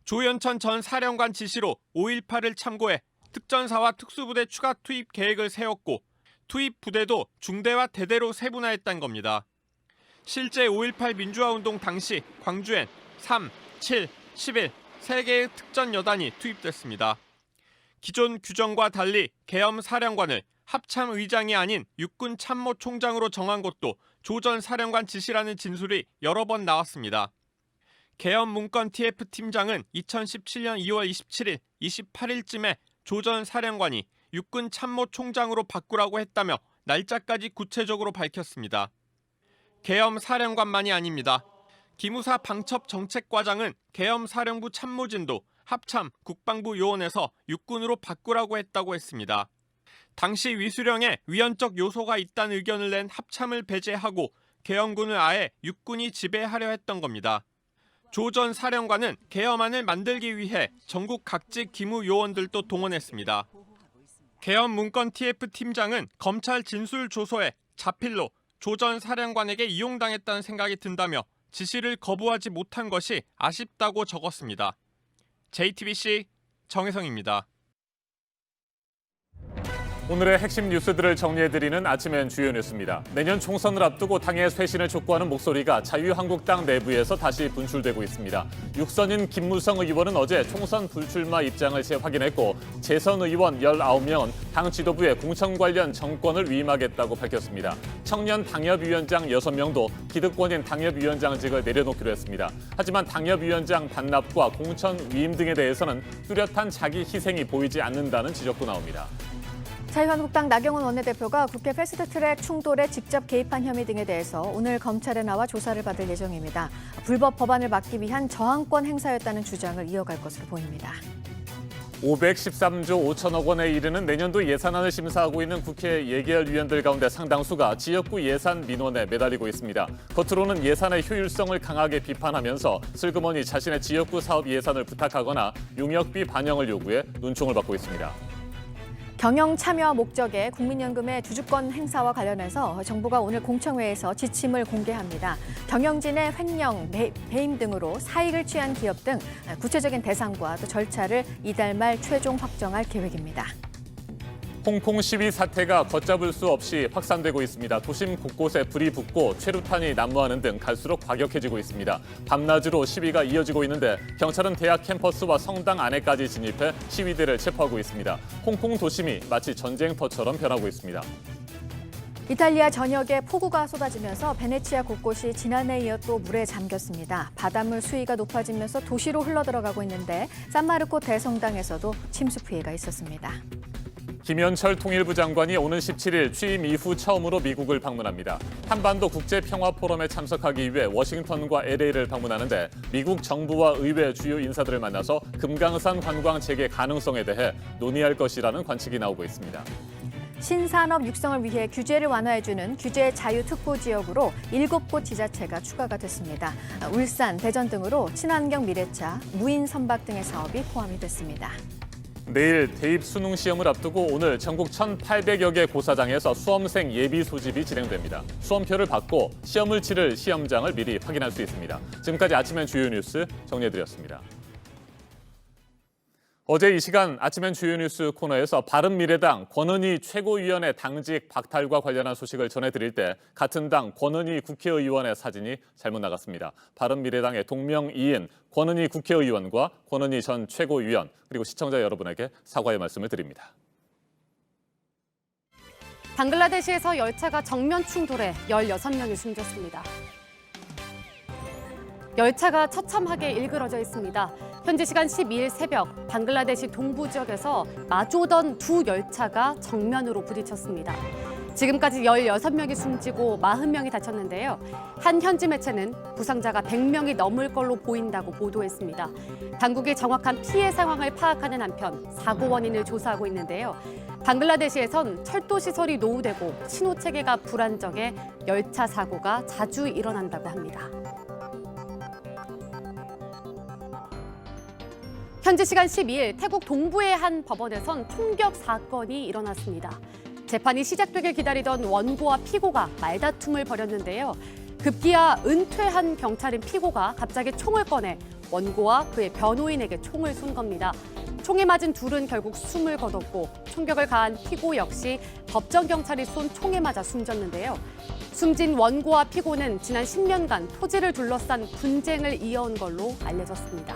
조연천 전 사령관 지시로 5.18을 참고해 특전사와 특수부대 추가 투입 계획을 세웠고 투입 부대도 중대와 대대로 세분화했다는 겁니다. 실제 5.18 민주화운동 당시 광주엔 3, 7, 11 3개의 특전 여단이 투입됐습니다. 기존 규정과 달리 계엄 사령관을 합참 의장이 아닌 육군 참모총장으로 정한 것도 조 전 사령관 지시라는 진술이 여러 번 나왔습니다. 계엄 문건 TF 팀장은 2017년 2월 27일, 28일쯤에 조 전 사령관이 육군 참모총장으로 바꾸라고 했다며 날짜까지 구체적으로 밝혔습니다. 계엄 사령관만이 아닙니다. 기무사 방첩 정책과장은 계엄 사령부 참모진도 합참 국방부 요원에서 육군으로 바꾸라고 했다고 했습니다. 당시 위수령에 위헌적 요소가 있다는 의견을 낸 합참을 배제하고 계엄군을 아예 육군이 지배하려 했던 겁니다. 조 전 사령관은 계엄안을 만들기 위해 전국 각지 기무 요원들도 동원했습니다. 계엄 문건 TF 팀장은 검찰 진술 조서에 자필로 조 전 사령관에게 이용당했다는 생각이 든다며 지시를 거부하지 못한 것이 아쉽다고 적었습니다. JTBC 정혜성입니다. 오늘의 핵심 뉴스들을 정리해드리는 아침엔 주요 뉴스입니다. 내년 총선을 앞두고 당의 쇄신을 촉구하는 목소리가 자유한국당 내부에서 다시 분출되고 있습니다. 육선인 김무성 의원은 어제 총선 불출마 입장을 재확인했고 재선 의원 19명은 당 지도부에 공천 관련 정권을 위임하겠다고 밝혔습니다. 청년 당협위원장 6명도 기득권인 당협위원장직을 내려놓기로 했습니다. 하지만 당협위원장 반납과 공천 위임 등에 대해서는 뚜렷한 자기 희생이 보이지 않는다는 지적도 나옵니다. 자유한국당 나경원 원내대표가 국회 패스트트랙 충돌에 직접 개입한 혐의 등에 대해서 오늘 검찰에 나와 조사를 받을 예정입니다. 불법 법안을 막기 위한 저항권 행사였다는 주장을 이어갈 것으로 보입니다. 513조 5천억 원에 이르는 내년도 예산안을 심사하고 있는 국회 예결위원들 가운데 상당수가 지역구 예산 민원에 매달리고 있습니다. 겉으로는 예산의 효율성을 강하게 비판하면서 슬그머니 자신의 지역구 사업 예산을 부탁하거나 용역비 반영을 요구해 눈총을 받고 있습니다. 경영 참여 목적의 국민연금의 주주권 행사와 관련해서 정부가 오늘 공청회에서 지침을 공개합니다. 경영진의 횡령, 배임 등으로 사익을 취한 기업 등 구체적인 대상과 또 절차를 이달 말 최종 확정할 계획입니다. 홍콩 시위 사태가 걷잡을 수 없이 확산되고 있습니다. 도심 곳곳에 불이 붙고 최루탄이 난무하는 등 갈수록 과격해지고 있습니다. 밤낮으로 시위가 이어지고 있는데 경찰은 대학 캠퍼스와 성당 안에까지 진입해 시위대를 체포하고 있습니다. 홍콩 도심이 마치 전쟁터처럼 변하고 있습니다. 이탈리아 전역에 폭우가 쏟아지면서 베네치아 곳곳이 지난해에 이어 또 물에 잠겼습니다. 바닷물 수위가 높아지면서 도시로 흘러들어가고 있는데 산마르코 대성당에서도 침수 피해가 있었습니다. 김현철 통일부 장관이 오는 17일 취임 이후 처음으로 미국을 방문합니다. 한반도 국제평화포럼에 참석하기 위해 워싱턴과 LA를 방문하는데 미국 정부와 의회 주요 인사들을 만나서 금강산 관광 재개 가능성에 대해 논의할 것이라는 관측이 나오고 있습니다. 신산업 육성을 위해 규제를 완화해주는 규제 자유 특보 지역으로 7곳 지자체가 추가가 됐습니다. 울산, 대전 등으로 친환경 미래차, 무인 선박 등의 사업이 포함이 됐습니다. 내일 대입 수능 시험을 앞두고 오늘 전국 1,800여 개 고사장에서 수험생 예비 소집이 진행됩니다. 수험표를 받고 시험을 치를 시험장을 미리 확인할 수 있습니다. 지금까지 아침엔 주요 뉴스 정리해드렸습니다. 어제 이 시간 아침엔 주요 뉴스 코너에서 바른미래당 권은희 최고위원의 당직 박탈과 관련한 소식을 전해드릴 때 같은 당 권은희 국회의원의 사진이 잘못 나갔습니다. 바른미래당의 동명이인 권은희 국회의원과 권은희 전 최고위원 그리고 시청자 여러분에게 사과의 말씀을 드립니다. 방글라데시에서 열차가 정면 충돌해 16명이 숨졌습니다. 열차가 처참하게 일그러져 있습니다. 현지 시간 12일 새벽 방글라데시 동부 지역에서 마주오던 두 열차가 정면으로 부딪혔습니다. 지금까지 16명이 숨지고 40명이 다쳤는데요. 한 현지 매체는 부상자가 100명이 넘을 걸로 보인다고 보도했습니다. 당국이 정확한 피해 상황을 파악하는 한편 사고 원인을 조사하고 있는데요. 방글라데시에선 철도 시설이 노후되고 신호 체계가 불안정해 열차 사고가 자주 일어난다고 합니다. 현지 시간 12일 태국 동부의 한 법원에선 총격 사건이 일어났습니다. 재판이 시작되길 기다리던 원고와 피고가 말다툼을 벌였는데요. 급기야 은퇴한 경찰인 피고가 갑자기 총을 꺼내 원고와 그의 변호인에게 총을 쏜 겁니다. 총에 맞은 둘은 결국 숨을 거뒀고 총격을 가한 피고 역시 법정 경찰이 쏜 총에 맞아 숨졌는데요. 숨진 원고와 피고는 지난 10년간 토지를 둘러싼 분쟁을 이어온 걸로 알려졌습니다.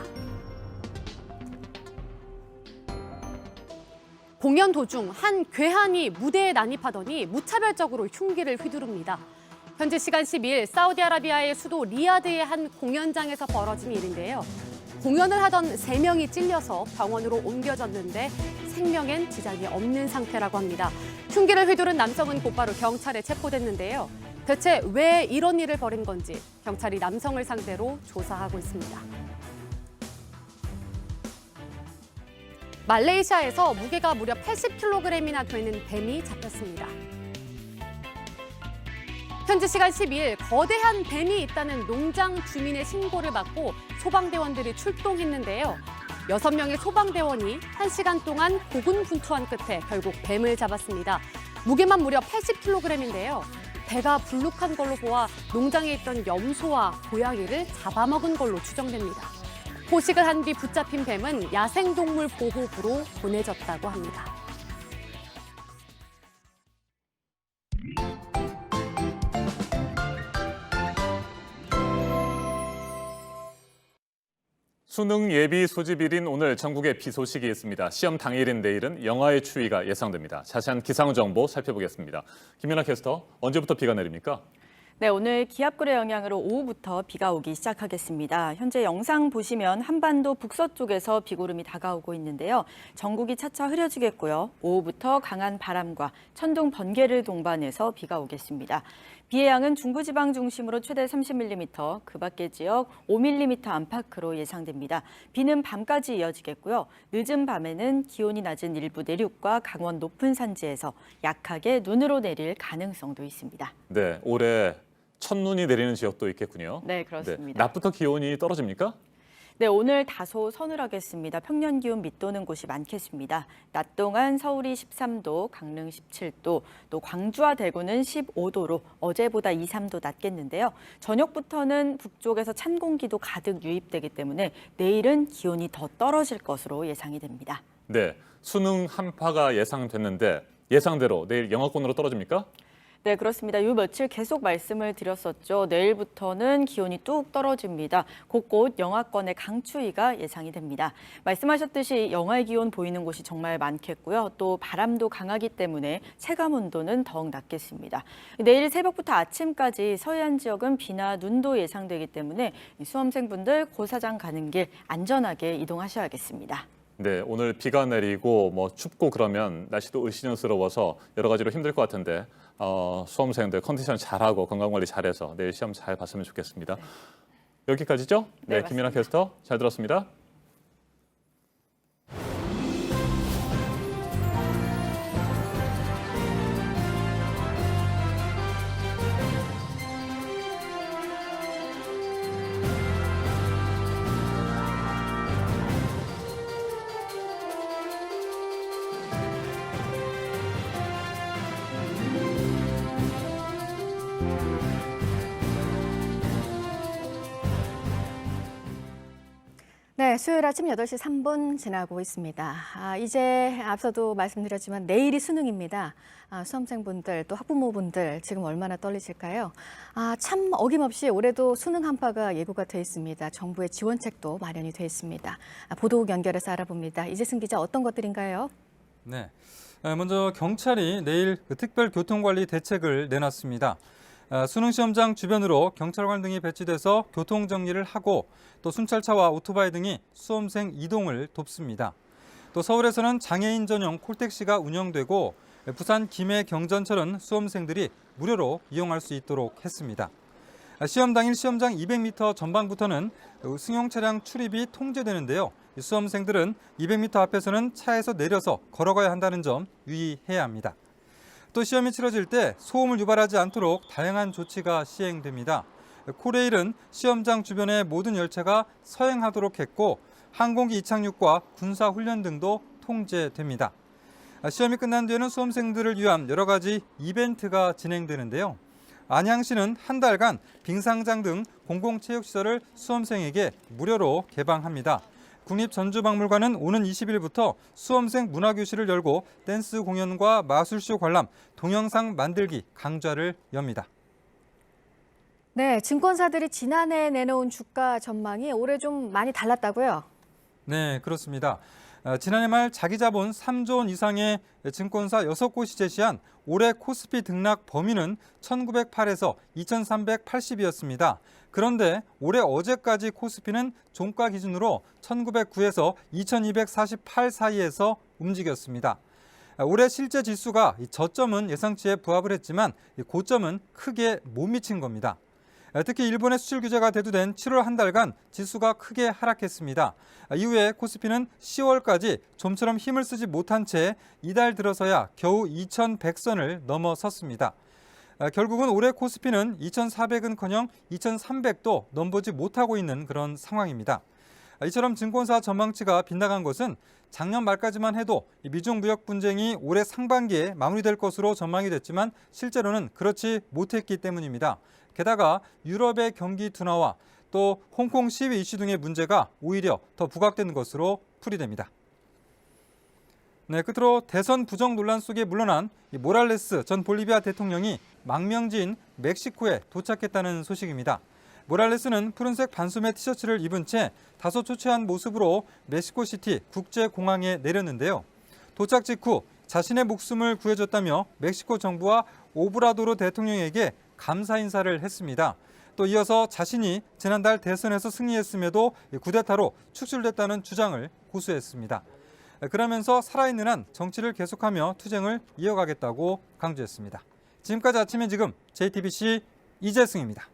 공연 도중 한 괴한이 무대에 난입하더니 무차별적으로 흉기를 휘두릅니다. 현지 시간 12일 사우디아라비아의 수도 리야드의 한 공연장에서 벌어진 일인데요. 공연을 하던 3명이 찔려서 병원으로 옮겨졌는데 생명엔 지장이 없는 상태라고 합니다. 흉기를 휘두른 남성은 곧바로 경찰에 체포됐는데요. 대체 왜 이런 일을 벌인 건지 경찰이 남성을 상대로 조사하고 있습니다. 말레이시아에서 무게가 무려 80kg이나 되는 뱀이 잡혔습니다. 현지 시간 12일 거대한 뱀이 있다는 농장 주민의 신고를 받고 소방대원들이 출동했는데요. 6명의 소방대원이 1시간 동안 고군분투한 끝에 결국 뱀을 잡았습니다. 무게만 무려 80kg인데요. 배가 불룩한 걸로 보아 농장에 있던 염소와 고양이를 잡아먹은 걸로 추정됩니다. 포식을 한 뒤 붙잡힌 뱀은 야생동물 보호부로 보내졌다고 합니다. 수능 예비 소집일인 오늘 전국에 비 소식이 있습니다. 시험 당일인 내일은 영하의 추위가 예상됩니다. 자세한 기상 정보 살펴보겠습니다. 김연아 캐스터, 언제부터 비가 내립니까? 네, 오늘 기압골의 영향으로 오후부터 비가 오기 시작하겠습니다. 현재 영상 보시면 한반도 북서쪽에서 비구름이 다가오고 있는데요. 전국이 차차 흐려지겠고요. 오후부터 강한 바람과 천둥, 번개를 동반해서 비가 오겠습니다. 비의 양은 중부지방 중심으로 최대 30mm, 그 밖의 지역 5mm 안팎으로 예상됩니다. 비는 밤까지 이어지겠고요. 늦은 밤에는 기온이 낮은 일부 내륙과 강원 높은 산지에서 약하게 눈으로 내릴 가능성도 있습니다. 네, 올해 첫눈이 내리는 지역도 있겠군요. 네, 그렇습니다. 네, 낮부터 기온이 떨어집니까? 네, 오늘 다소 서늘하겠습니다. 평년 기온 밑도는 곳이 많겠습니다. 낮 동안 서울이 13도, 강릉 17도, 또 광주와 대구는 15도로 어제보다 2, 3도 낮겠는데요. 저녁부터는 북쪽에서 찬 공기도 가득 유입되기 때문에 내일은 기온이 더 떨어질 것으로 예상이 됩니다. 네, 수능 한파가 예상됐는데 예상대로 내일 영하권으로 떨어집니까? 네, 그렇습니다. 요 며칠 계속 말씀을 드렸었죠. 내일부터는 기온이 뚝 떨어집니다. 곳곳 영하권의 강추위가 예상이 됩니다. 말씀하셨듯이 영하의 기온 보이는 곳이 정말 많겠고요. 또 바람도 강하기 때문에 체감 온도는 더욱 낮겠습니다. 내일 새벽부터 아침까지 서해안 지역은 비나 눈도 예상되기 때문에 수험생분들 고사장 가는 길 안전하게 이동하셔야겠습니다. 네, 오늘 비가 내리고 뭐 춥고 그러면 날씨도 을씨년스러워서 여러 가지로 힘들 것 같은데 수험생들 컨디션 잘하고 건강관리 잘해서 내일 시험 잘 봤으면 좋겠습니다. 여기까지죠? 네, 김민아 캐스터 잘 들었습니다. 네, 수요일 아침 8시 3분 지나고 있습니다. 이제 앞서도 말씀드렸지만 내일이 수능입니다. 수험생분들 또 학부모분들 지금 얼마나 떨리실까요? 참 어김없이 올해도 수능 한파가 예고가 돼 있습니다. 정부의 지원책도 마련이 돼 있습니다. 보도국 연결해서 알아봅니다. 이재승 기자 어떤 것들인가요? 네, 먼저 경찰이 내일 특별 교통관리 대책을 내놨습니다. 수능 시험장 주변으로 경찰관 등이 배치돼서 교통 정리를 하고 또 순찰차와 오토바이 등이 수험생 이동을 돕습니다. 또 서울에서는 장애인 전용 콜택시가 운영되고 부산 김해 경전철은 수험생들이 무료로 이용할 수 있도록 했습니다. 시험 당일 시험장 200m 전방부터는 승용 차량 출입이 통제되는데요. 수험생들은 200m 앞에서는 차에서 내려서 걸어가야 한다는 점 유의해야 합니다. 또 시험이 치러질 때 소음을 유발하지 않도록 다양한 조치가 시행됩니다. 코레일은 시험장 주변의 모든 열차가 서행하도록 했고 항공기 이착륙과 군사훈련 등도 통제됩니다. 시험이 끝난 뒤에는 수험생들을 위한 여러 가지 이벤트가 진행되는데요. 안양시는 한 달간 빙상장 등 공공체육시설을 수험생에게 무료로 개방합니다. 국립전주박물관은 오는 20일부터 수험생 문화교실을 열고 댄스 공연과 마술쇼 관람, 동영상 만들기 강좌를 엽니다. 네, 증권사들이 지난해 내놓은 주가 전망이 올해 좀 많이 달랐다고요? 네, 그렇습니다. 지난해 말 자기 자본 3조 원 이상의 증권사 6곳이 제시한 올해 코스피 등락 범위는 1908에서 2380이었습니다. 그런데 올해 어제까지 코스피는 종가 기준으로 1909에서 2248 사이에서 움직였습니다. 올해 실제 지수가 저점은 예상치에 부합을 했지만 고점은 크게 못 미친 겁니다. 특히 일본의 수출 규제가 대두된 7월 한 달간 지수가 크게 하락했습니다. 이후에 코스피는 10월까지 좀처럼 힘을 쓰지 못한 채 이달 들어서야 겨우 2100선을 넘어섰습니다. 결국은 올해 코스피는 2400은커녕 2300도 넘보지 못하고 있는 그런 상황입니다. 이처럼 증권사 전망치가 빗나간 것은 작년 말까지만 해도 미중 무역 분쟁이 올해 상반기에 마무리될 것으로 전망이 됐지만 실제로는 그렇지 못했기 때문입니다. 게다가 유럽의 경기 둔화와 또 홍콩 시위 이슈 등의 문제가 오히려 더 부각된 것으로 풀이됩니다. 네, 끝으로 대선 부정 논란 속에 물러난 모랄레스 전 볼리비아 대통령이 망명지인 멕시코에 도착했다는 소식입니다. 모랄레스는 푸른색 반소매 티셔츠를 입은 채 다소 초췌한 모습으로 멕시코시티 국제공항에 내렸는데요. 도착 직후 자신의 목숨을 구해줬다며 멕시코 정부와 오브라도르 대통령에게 감사 인사를 했습니다. 또 이어서 자신이 지난달 대선에서 승리했음에도 쿠데타로 축출됐다는 주장을 고수했습니다. 그러면서 살아있는 한 정치를 계속하며 투쟁을 이어가겠다고 강조했습니다. 지금까지 아침엔 지금 JTBC 이재승입니다.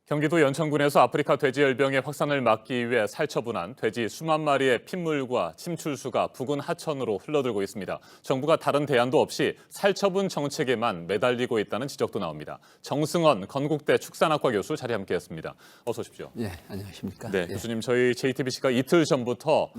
경기도 연천군에서 아프리카 돼지열병의 확산을 막기 위해 살처분한 돼지 수만 마리의 핏물과 침출수가 부근 하천으로 흘러들고 있습니다. 정부가 다른 대안도 없이 살처분 정책에만 매달리고 있다는 지적도 나옵니다. 정승원 건국대 축산학과 교수 자리에 함께했습니다. 어서 오십시오. 네, 안녕하십니까. 네, 교수님 저희 JTBC가 이틀 전부터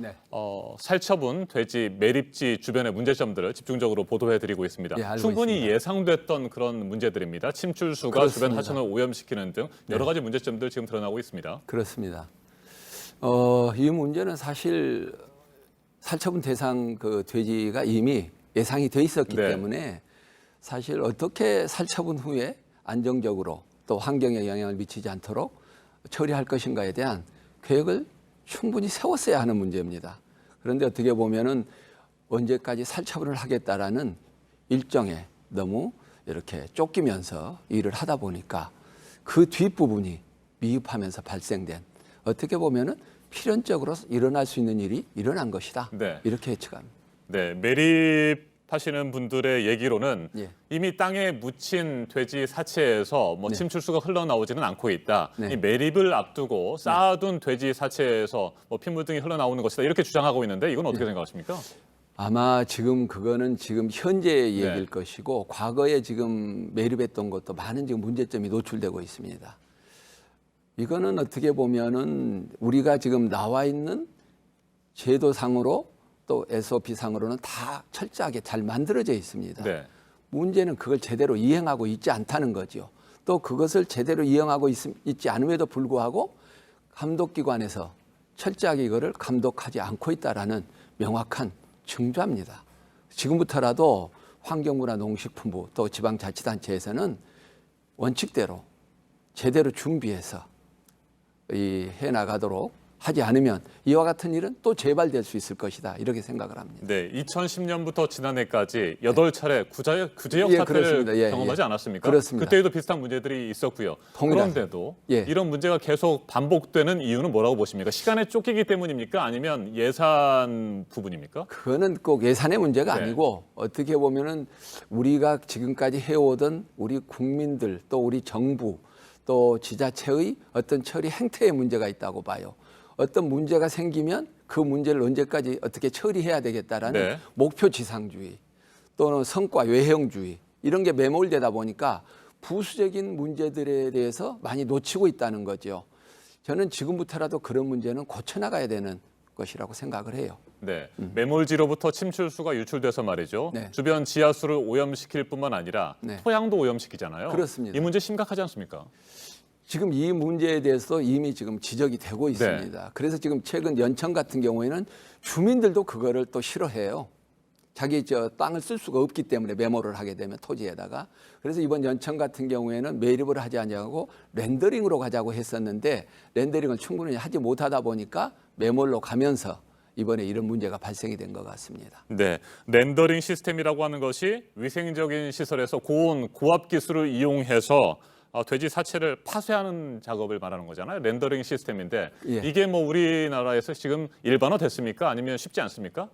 살처분 돼지 매립지 주변의 문제점들을 집중적으로 보도해드리고 있습니다. 네, 충분히 있습니다. 예상됐던 그런 문제들입니다. 침출수가 그렇습니다. 주변 하천을 오염시키는 등 여러 가지 문제점들 지금 드러나고 있습니다. 그렇습니다. 이 문제는 사실 살처분 대상 그 돼지가 이미 예상이 돼 있었기 때문에 사실 어떻게 살처분 후에 안정적으로 또 환경에 영향을 미치지 않도록 처리할 것인가에 대한 계획을 충분히 세웠어야 하는 문제입니다. 그런데 어떻게 보면은 언제까지 살처분을 하겠다라는 일정에 너무 이렇게 쫓기면서 일을 하다 보니까 그 뒷부분이 미흡하면서 발생된 어떻게 보면은 필연적으로 일어날 수 있는 일이 일어난 것이다. 네. 이렇게 예측합니다. 네, 매립하시는 분들의 얘기로는 예. 이미 땅에 묻힌 돼지 사체에서 뭐 네. 침출수가 흘러나오지는 않고 있다. 네. 이 매립을 앞두고 쌓아둔 돼지 사체에서 뭐 핏물 등이 흘러나오는 것이다. 이렇게 주장하고 있는데 이건 어떻게 생각하십니까? 아마 지금 그거는 지금 현재의 네. 얘기일 것이고 과거에 지금 매립했던 것도 많은 지금 문제점이 노출되고 있습니다. 이거는 어떻게 보면은 우리가 지금 나와 있는 제도상으로 또 SOP상으로는 다 철저하게 잘 만들어져 있습니다. 네. 문제는 그걸 제대로 이행하고 있지 않다는 거죠. 또 그것을 제대로 이행하고 있지 않음에도 불구하고 감독기관에서 철저하게 이거를 감독하지 않고 있다라는 명확한 증조합니다. 지금부터라도 환경부나 농식품부 또 지방자치단체에서는 원칙대로 제대로 준비해서 해 나가도록 하지 않으면 이와 같은 일은 또 재발될 수 있을 것이다. 이렇게 생각을 합니다. 네, 2010년부터 지난해까지 8차례 구제역 예, 사태를 그렇습니다. 예, 경험하지 예. 않았습니까? 그렇습니다. 그때에도 비슷한 문제들이 있었고요. 동일하게. 그런데도 예. 이런 문제가 계속 반복되는 이유는 뭐라고 보십니까? 시간에 쫓기기 때문입니까? 아니면 예산 부분입니까? 그거는 꼭 예산의 문제가 네. 아니고 어떻게 보면은 우리가 지금까지 해오던 우리 국민들 또 우리 정부 또 지자체의 어떤 처리 행태에 문제가 있다고 봐요. 어떤 문제가 생기면 그 문제를 언제까지 어떻게 처리해야 되겠다라는 네. 목표 지상주의 또는 성과 외형주의 이런 게 매몰되다 보니까 부수적인 문제들에 대해서 많이 놓치고 있다는 거죠. 저는 지금부터라도 그런 문제는 고쳐나가야 되는 것이라고 생각을 해요. 네, 매몰지로부터 침출수가 유출돼서 말이죠. 네. 주변 지하수를 오염시킬 뿐만 아니라 네. 토양도 오염시키잖아요. 그렇습니다. 이 문제 심각하지 않습니까? 지금 이 문제에 대해서 이미 지금 지적이 되고 있습니다. 그래서 지금 최근 연천 같은 경우에는 주민들도 그거를 또 싫어해요. 자기 땅을 쓸 수가 없기 때문에 매몰을 하게 되면 토지에다가. 그래서 이번 연천 같은 경우에는 매립을 하지 않냐고 렌더링으로 가자고 했었는데 렌더링을 충분히 하지 못하다 보니까 매몰로 가면서 이번에 이런 문제가 발생이 된 것 같습니다. 네, 렌더링 시스템이라고 하는 것이 위생적인 시설에서 고온 고압 기술을 이용해서 돼지 사체를 파쇄하는 작업을 말하는 거잖아요. 렌더링 시스템인데 예. 이게 뭐 우리나라에서 지금 일반화 됐습니까? 아니면 쉽지 않습니까?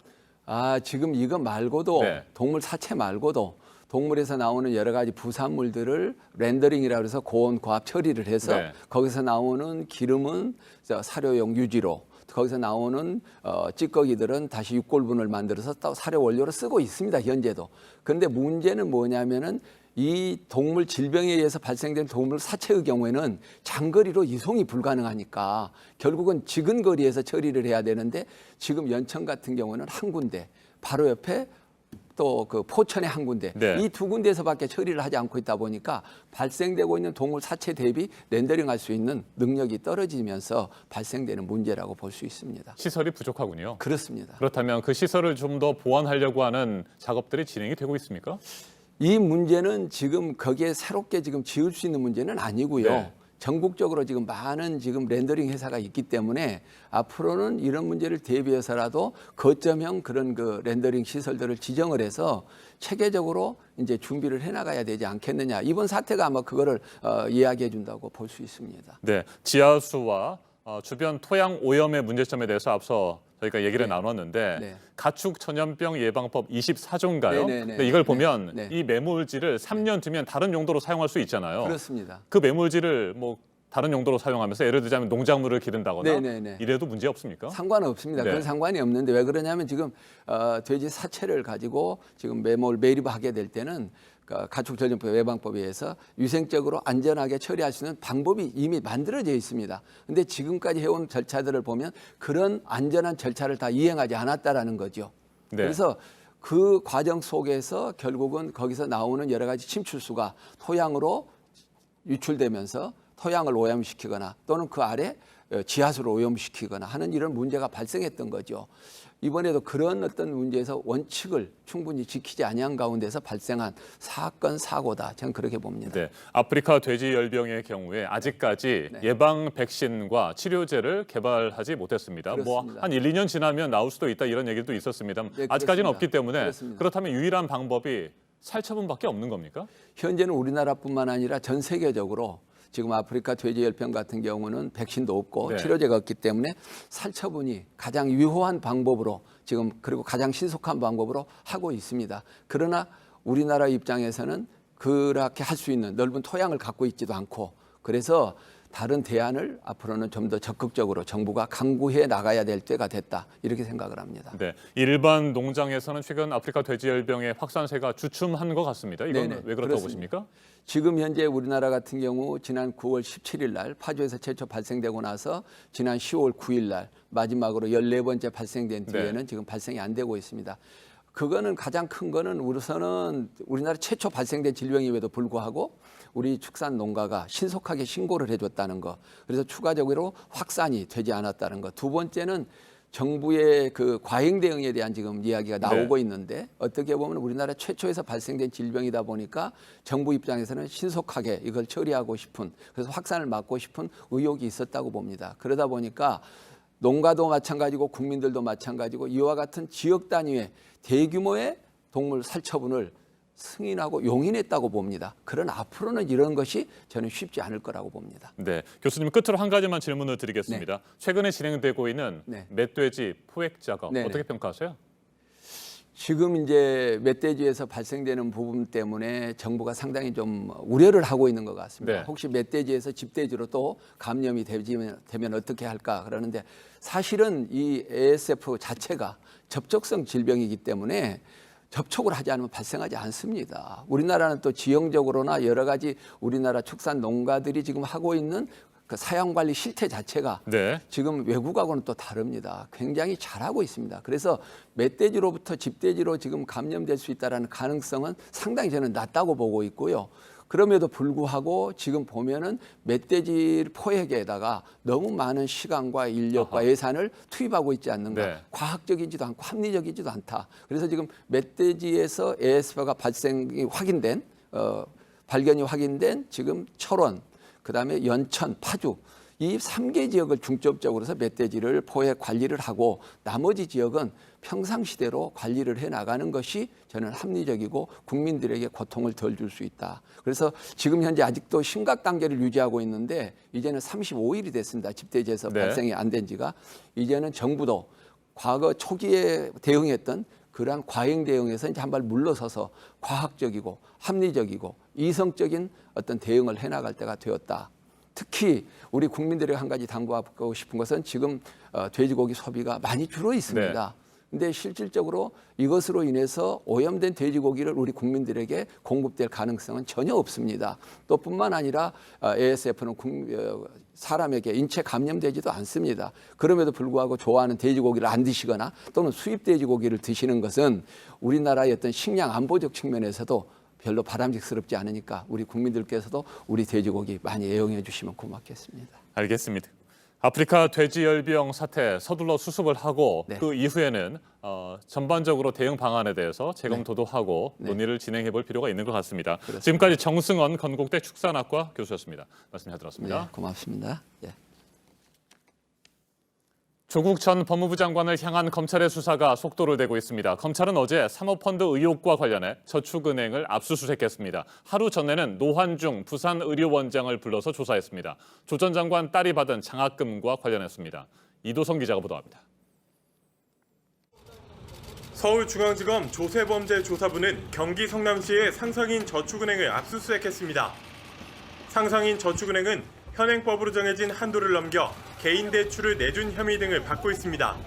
지금 이거 말고도 네. 동물 사체 말고도 동물에서 나오는 여러 가지 부산물들을 렌더링이라고 해서 고온 고압 처리를 해서 네. 거기서 나오는 기름은 사료용 유지로 거기서 나오는 찌꺼기들은 다시 육골분을 만들어서 또 사료 원료로 쓰고 있습니다. 현재도. 그런데 문제는 뭐냐면은 이 동물 질병에 의해서 발생된 동물 사체의 경우에는 장거리로 이송이 불가능하니까 결국은 지근거리에서 처리를 해야 되는데 지금 연천 같은 경우는 한 군데 바로 옆에 또 그 포천의 한 군데 네. 이 두 군데에서밖에 처리를 하지 않고 있다 보니까 발생되고 있는 동물 사체 대비 렌더링할 수 있는 능력이 떨어지면서 발생되는 문제라고 볼 수 있습니다. 시설이 부족하군요. 그렇습니다. 그렇다면 그 시설을 좀 더 보완하려고 하는 작업들이 진행이 되고 있습니까? 이 문제는 지금 거기에 새롭게 지금 지을 수 있는 문제는 아니고요. 네. 전국적으로 지금 많은 지금 렌더링 회사가 있기 때문에 앞으로는 이런 문제를 대비해서라도 거점형 그런 그 렌더링 시설들을 지정을 해서 체계적으로 이제 준비를 해나가야 되지 않겠느냐. 이번 사태가 아마 그거를 이야기해 준다고 볼 수 있습니다. 네, 지하수와 주변 토양 오염의 문제점에 대해서 앞서 저희가 얘기를 나눴는데 네. 가축 전염병 예방법 24조인가요? 네, 네, 네. 근데 이걸 보면 네. 이 매몰지를 3년 뒤면 다른 용도로 사용할 수 있잖아요. 그렇습니다. 그 매몰지를 뭐 다른 용도로 사용하면서 예를 들자면 농작물을 기른다거나 네, 네, 네. 이래도 문제 없습니까? 상관없습니다. 네. 그건 상관이 없는데 왜 그러냐면 지금 돼지 사체를 가지고 지금 매립하게 될 때는 가축전염병 예방법에 의해서 위생적으로 안전하게 처리할 수 있는 방법이 이미 만들어져 있습니다. 그런데 지금까지 해온 절차들을 보면 그런 안전한 절차를 다 이행하지 않았다라는 거죠. 네. 그래서 그 과정 속에서 결국은 거기서 나오는 여러 가지 침출수가 토양으로 유출되면서 토양을 오염시키거나 또는 그 아래 지하수를 오염시키거나 하는 이런 문제가 발생했던 거죠. 이번에도 그런 어떤 문제에서 원칙을 충분히 지키지 아니한 가운데서 발생한 사건 사고다. 저는 그렇게 봅니다. 네, 아프리카 돼지 열병의 경우에 아직까지 네. 예방 백신과 치료제를 개발하지 못했습니다. 뭐 그렇습니다. 한 1, 2년 지나면 나올 수도 있다 이런 얘기도 있었습니다. 네, 아직까지는 그렇습니다. 없기 때문에 그렇습니다. 그렇다면 유일한 방법이 살처분밖에 없는 겁니까? 현재는 우리나라뿐만 아니라 전 세계적으로 지금 아프리카 돼지열병 같은 경우는 백신도 없고 네. 치료제가 없기 때문에 살처분이 가장 유효한 방법으로 지금 그리고 가장 신속한 방법으로 하고 있습니다. 그러나 우리나라 입장에서는 그렇게 할 수 있는 넓은 토양을 갖고 있지도 않고 그래서 다른 대안을 앞으로는 좀 더 적극적으로 정부가 강구해 나가야 될 때가 됐다 이렇게 생각을 합니다. 네, 일반 농장에서는 최근 아프리카 돼지열병의 확산세가 주춤한 것 같습니다. 이건 네네, 왜 그렇다고 그렇습니다. 보십니까? 지금 현재 우리나라 같은 경우 지난 9월 17일 날 파주에서 최초 발생되고 나서 지난 10월 9일 날 마지막으로 14번째 발생된 뒤에는 지금 발생이 안 되고 있습니다. 그거는 가장 큰 거는 우선은 우리나라 최초 발생된 질병임에도 불구하고 우리 축산 농가가 신속하게 신고를 해줬다는 거. 그래서 추가적으로 확산이 되지 않았다는 거. 두 번째는 정부의 그 과잉 대응에 대한 지금 이야기가 나오고 있는데 어떻게 보면 우리나라 최초에서 발생된 질병이다 보니까 정부 입장에서는 신속하게 이걸 처리하고 싶은 그래서 확산을 막고 싶은 의욕이 있었다고 봅니다. 그러다 보니까 농가도 마찬가지고 국민들도 마찬가지고 이와 같은 지역 단위의 대규모의 동물 살처분을 승인하고 용인했다고 봅니다. 그러나 앞으로는 이런 것이 저는 쉽지 않을 거라고 봅니다. 네, 교수님 끝으로 한 가지만 질문을 드리겠습니다. 네. 최근에 진행되고 있는 네. 멧돼지 포획 작업 네네. 어떻게 평가하세요? 지금 이제 멧돼지에서 발생되는 부분 때문에 정부가 상당히 좀 우려를 하고 있는 것 같습니다. 네. 혹시 멧돼지에서 집돼지로 또 감염이 되면 어떻게 할까 그러는데 사실은 이 ASF 자체가 접촉성 질병이기 때문에 접촉을 하지 않으면 발생하지 않습니다. 우리나라는 또 지형적으로나 여러 가지 우리나라 축산 농가들이 지금 하고 있는 그 사양관리 실태 자체가 지금 외국하고는 또 다릅니다. 굉장히 잘하고 있습니다. 그래서 멧돼지로부터 집돼지로 지금 감염될 수 있다는 가능성은 상당히 저는 낮다고 보고 있고요. 그럼에도 불구하고 지금 보면은 멧돼지 포획에다가 너무 많은 시간과 인력과 예산을 투입하고 있지 않는가. 과학적이지도 않고 합리적이지도 않다. 그래서 지금 멧돼지에서 ASF가 발생이 확인된 발견이 확인된 지금 철원 그다음에 연천, 파주 이 3개 지역을 중점적으로 해서 멧돼지를 포획 관리를 하고 나머지 지역은 평상시대로 관리를 해나가는 것이 저는 합리적이고 국민들에게 고통을 덜 줄 수 있다. 그래서 지금 현재 아직도 심각 단계를 유지하고 있는데 이제는 35일이 됐습니다. 집돼지에서 발생이 안 된 지가. 이제는 정부도 과거 초기에 대응했던 그러한 과잉 대응에서 이제 한 발 물러서서 과학적이고 합리적이고 이성적인 어떤 대응을 해나갈 때가 되었다. 특히 우리 국민들에게 한 가지 당부하고 싶은 것은 지금 돼지고기 소비가 많이 줄어 있습니다. 근데 실질적으로 이것으로 인해서 오염된 돼지고기를 우리 국민들에게 공급될 가능성은 전혀 없습니다. 또 뿐만 아니라 ASF는 사람에게 인체 감염되지도 않습니다. 그럼에도 불구하고 좋아하는 돼지고기를 안 드시거나 또는 수입 돼지고기를 드시는 것은 우리나라의 어떤 식량 안보적 측면에서도 별로 바람직스럽지 않으니까 우리 국민들께서도 우리 돼지고기 많이 애용해 주시면 고맙겠습니다. 알겠습니다. 아프리카 돼지열병 사태 서둘러 수습을 하고 그 이후에는 전반적으로 대응 방안에 대해서 재검토도 하고 논의를 진행해 볼 필요가 있는 것 같습니다. 그렇습니다. 지금까지 정승원 건국대 축산학과 교수였습니다. 말씀 잘 들었습니다. 네, 고맙습니다. 조국 전 법무부 장관을 향한 검찰의 수사가 속도를 내고 있습니다. 검찰은 어제 사모펀드 의혹과 관련해 저축은행을 압수수색했습니다. 하루 전에는 노환중 부산의료원장을 불러서 조사했습니다. 조 전 장관 딸이 받은 장학금과 관련했습니다. 이도성 기자가 보도합니다. 서울중앙지검 조세범죄조사부는 경기 성남시의 상상인 저축은행을 압수수색했습니다. 상상인 저축은행은 현행법으로 정해진 한도를 넘겨 개인 대출을 내준 혐의 등을 받고 있습니다.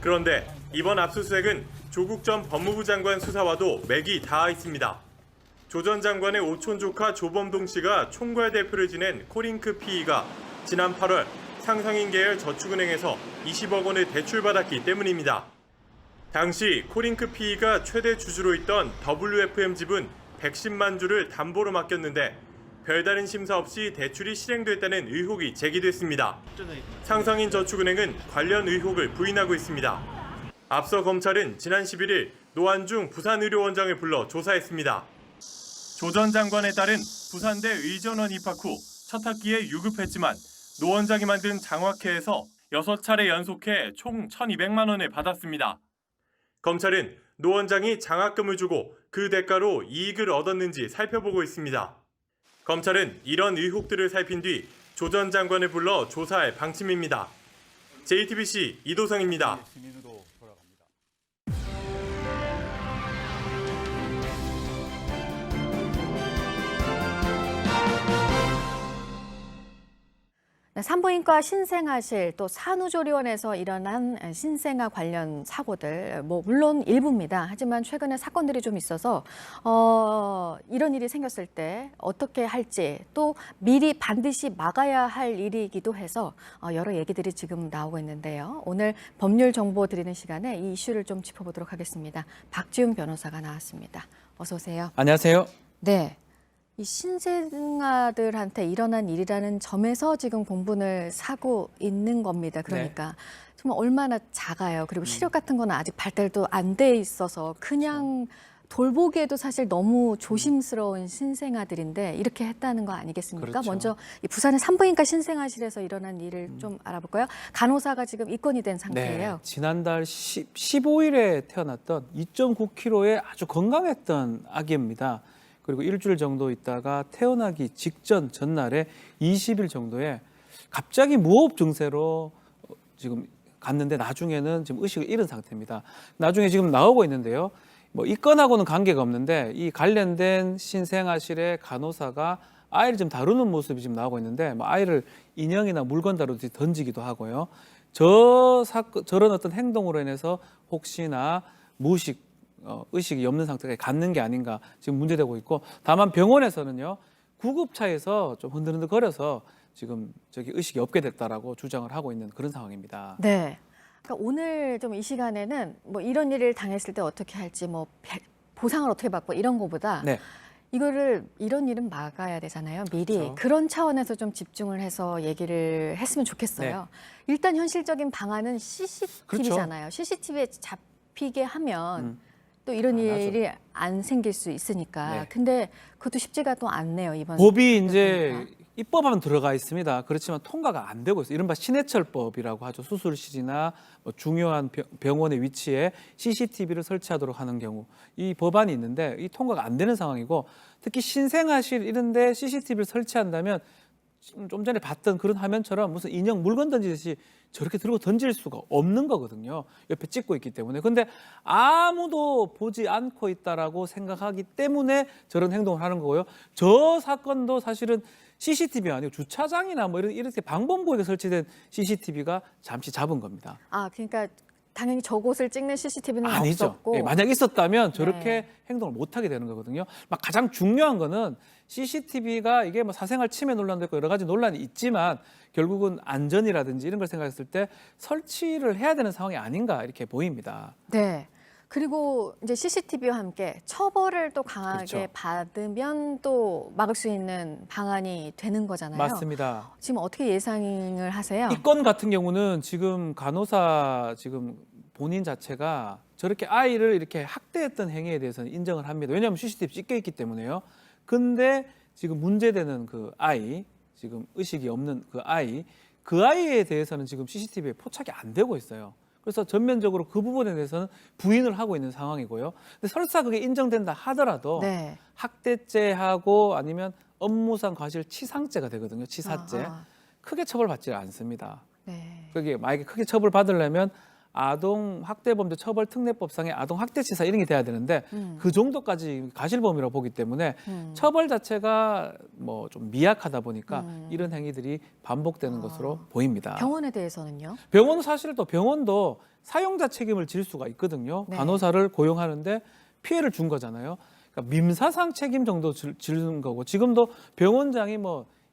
그런데 이번 압수수색은 조국 전 법무부 장관 수사와도 맥이 닿아 있습니다. 조 전 장관의 오촌 조카 조범동 씨가 총괄 대표를 지낸 코링크 PE가 지난 8월 상상인 계열 저축은행에서 20억 원을 대출받았기 때문입니다. 당시 코링크 PE가 최대 주주로 있던 WFM 집은 110만 주를 담보로 맡겼는데 별다른 심사 없이 대출이 실행됐다는 의혹이 제기됐습니다. 상상인 저축은행은 관련 의혹을 부인하고 있습니다. 앞서 검찰은 지난 11일 노환중 부산의료원장을 불러 조사했습니다. 조 전 장관의 딸은 부산대 의전원 입학 후 첫 학기에 유급했지만 노 원장이 만든 장학회에서 6차례 연속해 총 1,200만 원을 받았습니다. 검찰은 노 원장이 장학금을 주고 그 대가로 이익을 얻었는지 살펴보고 있습니다. 검찰은 이런 의혹들을 살핀 뒤 조 전 장관을 불러 조사할 방침입니다. JTBC 이도성입니다. 네, 산부인과 신생아실 또 산후조리원에서 일어난 신생아 관련 사고들 물론 일부입니다. 하지만 최근에 사건들이 좀 있어서 이런 일이 생겼을 때 어떻게 할지 또 미리 반드시 막아야 할 일이기도 해서 여러 얘기들이 지금 나오고 있는데요. 오늘 법률 정보 드리는 시간에 이 이슈를 좀 짚어보도록 하겠습니다. 박지훈 변호사가 나왔습니다. 어서 오세요. 안녕하세요. 네. 이 신생아들한테 일어난 일이라는 점에서 지금 공분을 사고 있는 겁니다. 그러니까 정말 얼마나 작아요. 그리고 시력 같은 거는 아직 발달도 안 돼 있어서 그냥 돌보기에도 사실 너무 조심스러운 신생아들인데 이렇게 했다는 거 아니겠습니까? 그렇죠. 먼저 이 부산의 산부인과 신생아실에서 일어난 일을 좀 알아볼까요? 간호사가 지금 입건이 된 상태예요. 네, 지난달 15일에 태어났던 2.9kg의 아주 건강했던 아기입니다. 그리고 일주일 정도 있다가 태어나기 직전 전날에 20일 정도에 갑자기 무호흡 증세로 지금 갔는데 나중에는 지금 의식을 잃은 상태입니다. 나중에 지금 나오고 있는데요. 이 건하고는 관계가 없는데 이 관련된 신생아실의 간호사가 아이를 좀 다루는 모습이 지금 나오고 있는데 아이를 인형이나 물건 다루듯이 던지기도 하고요. 저런 어떤 행동으로 인해서 혹시나 무의식 의식이 없는 상태가 갖는 게 아닌가 지금 문제되고 있고 다만 병원에서는요 구급차에서 좀 흔들흔들거려서 지금 의식이 없게 됐다라고 주장을 하고 있는 그런 상황입니다. 네. 그러니까 오늘 좀 이 시간에는 이런 일을 당했을 때 어떻게 할지 보상을 어떻게 받고 이런 거보다 이런 일은 막아야 되잖아요. 미리 그렇죠. 그런 차원에서 좀 집중을 해서 얘기를 했으면 좋겠어요. 일단 현실적인 방안은 CCTV잖아요. CCTV에 잡히게 하면 또 이런 일이 안 생길 수 있으니까. 근데 그것도 쉽지가 또 않네요. 이번 법이 이제 입법하면 들어가 있습니다. 그렇지만 통과가 안 되고 있어요. 이른바 신해철법이라고 하죠. 수술실이나 중요한 병원의 위치에 CCTV를 설치하도록 하는 경우 이 법안이 있는데 이 통과가 안 되는 상황이고 특히 신생아실 이런 데 CCTV를 설치한다면 좀 전에 봤던 그런 화면처럼 무슨 인형 물건 던지듯이 저렇게 들고 던질 수가 없는 거거든요. 옆에 찍고 있기 때문에. 근데 아무도 보지 않고 있다라고 생각하기 때문에 저런 행동을 하는 거고요. 저 사건도 사실은 CCTV가 아니고 주차장이나 이렇게 방범구역에 설치된 CCTV가 잠시 잡은 겁니다. 그러니까 당연히 저곳을 찍는 CCTV는 아니죠. 없었고. 만약 있었다면 저렇게 행동을 못 하게 되는 거거든요. 가장 중요한 거는 CCTV가 이게 사생활 침해 논란도 있고 여러 가지 논란이 있지만 결국은 안전이라든지 이런 걸 생각했을 때 설치를 해야 되는 상황이 아닌가 이렇게 보입니다. 네. 그리고 이제 CCTV와 함께 처벌을 또 강하게 받으면 또 막을 수 있는 방안이 되는 거잖아요. 맞습니다. 지금 어떻게 예상을 하세요? 이 건 같은 경우는 지금 간호사 본인 자체가 저렇게 아이를 이렇게 학대했던 행위에 대해서는 인정을 합니다. 왜냐하면 CCTV 찍혀 있기 때문에요. 근데 지금 문제되는 그 아이, 지금 의식이 없는 그 아이에 대해서는 지금 CCTV에 포착이 안 되고 있어요. 그래서 전면적으로 그 부분에 대해서는 부인을 하고 있는 상황이고요. 근데 설사 그게 인정된다 하더라도 학대죄하고 아니면 업무상 과실치상죄가 되거든요. 치사죄. 크게 처벌받지 않습니다. 그게 만약에 크게 처벌받으려면 아동학대범죄 처벌특례법상의 아동학대치사 이런 게 돼야 되는데 그 정도까지 가실범위라고 보기 때문에 처벌 자체가 좀 미약하다 보니까 이런 행위들이 반복되는 것으로 보입니다. 병원에 대해서는요? 병원은 사실 또 병원도 사용자 책임을 질 수가 있거든요. 간호사를 고용하는데 피해를 준 거잖아요. 그러니까 민사상 책임 정도 지는 거고 지금도 병원장이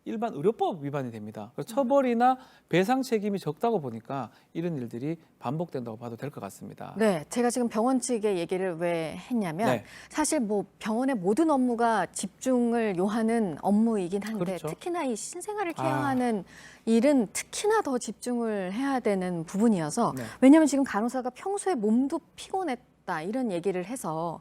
일반 의료법 위반이 됩니다. 처벌이나 배상 책임이 적다고 보니까 이런 일들이 반복된다고 봐도 될 것 같습니다. 네, 제가 지금 병원 측의 얘기를 왜 했냐면 사실 병원의 모든 업무가 집중을 요하는 업무이긴 한데 특히나 이 신생아를 케어하는 일은 특히나 더 집중을 해야 되는 부분이어서 왜냐하면 지금 간호사가 평소에 몸도 피곤했다 이런 얘기를 해서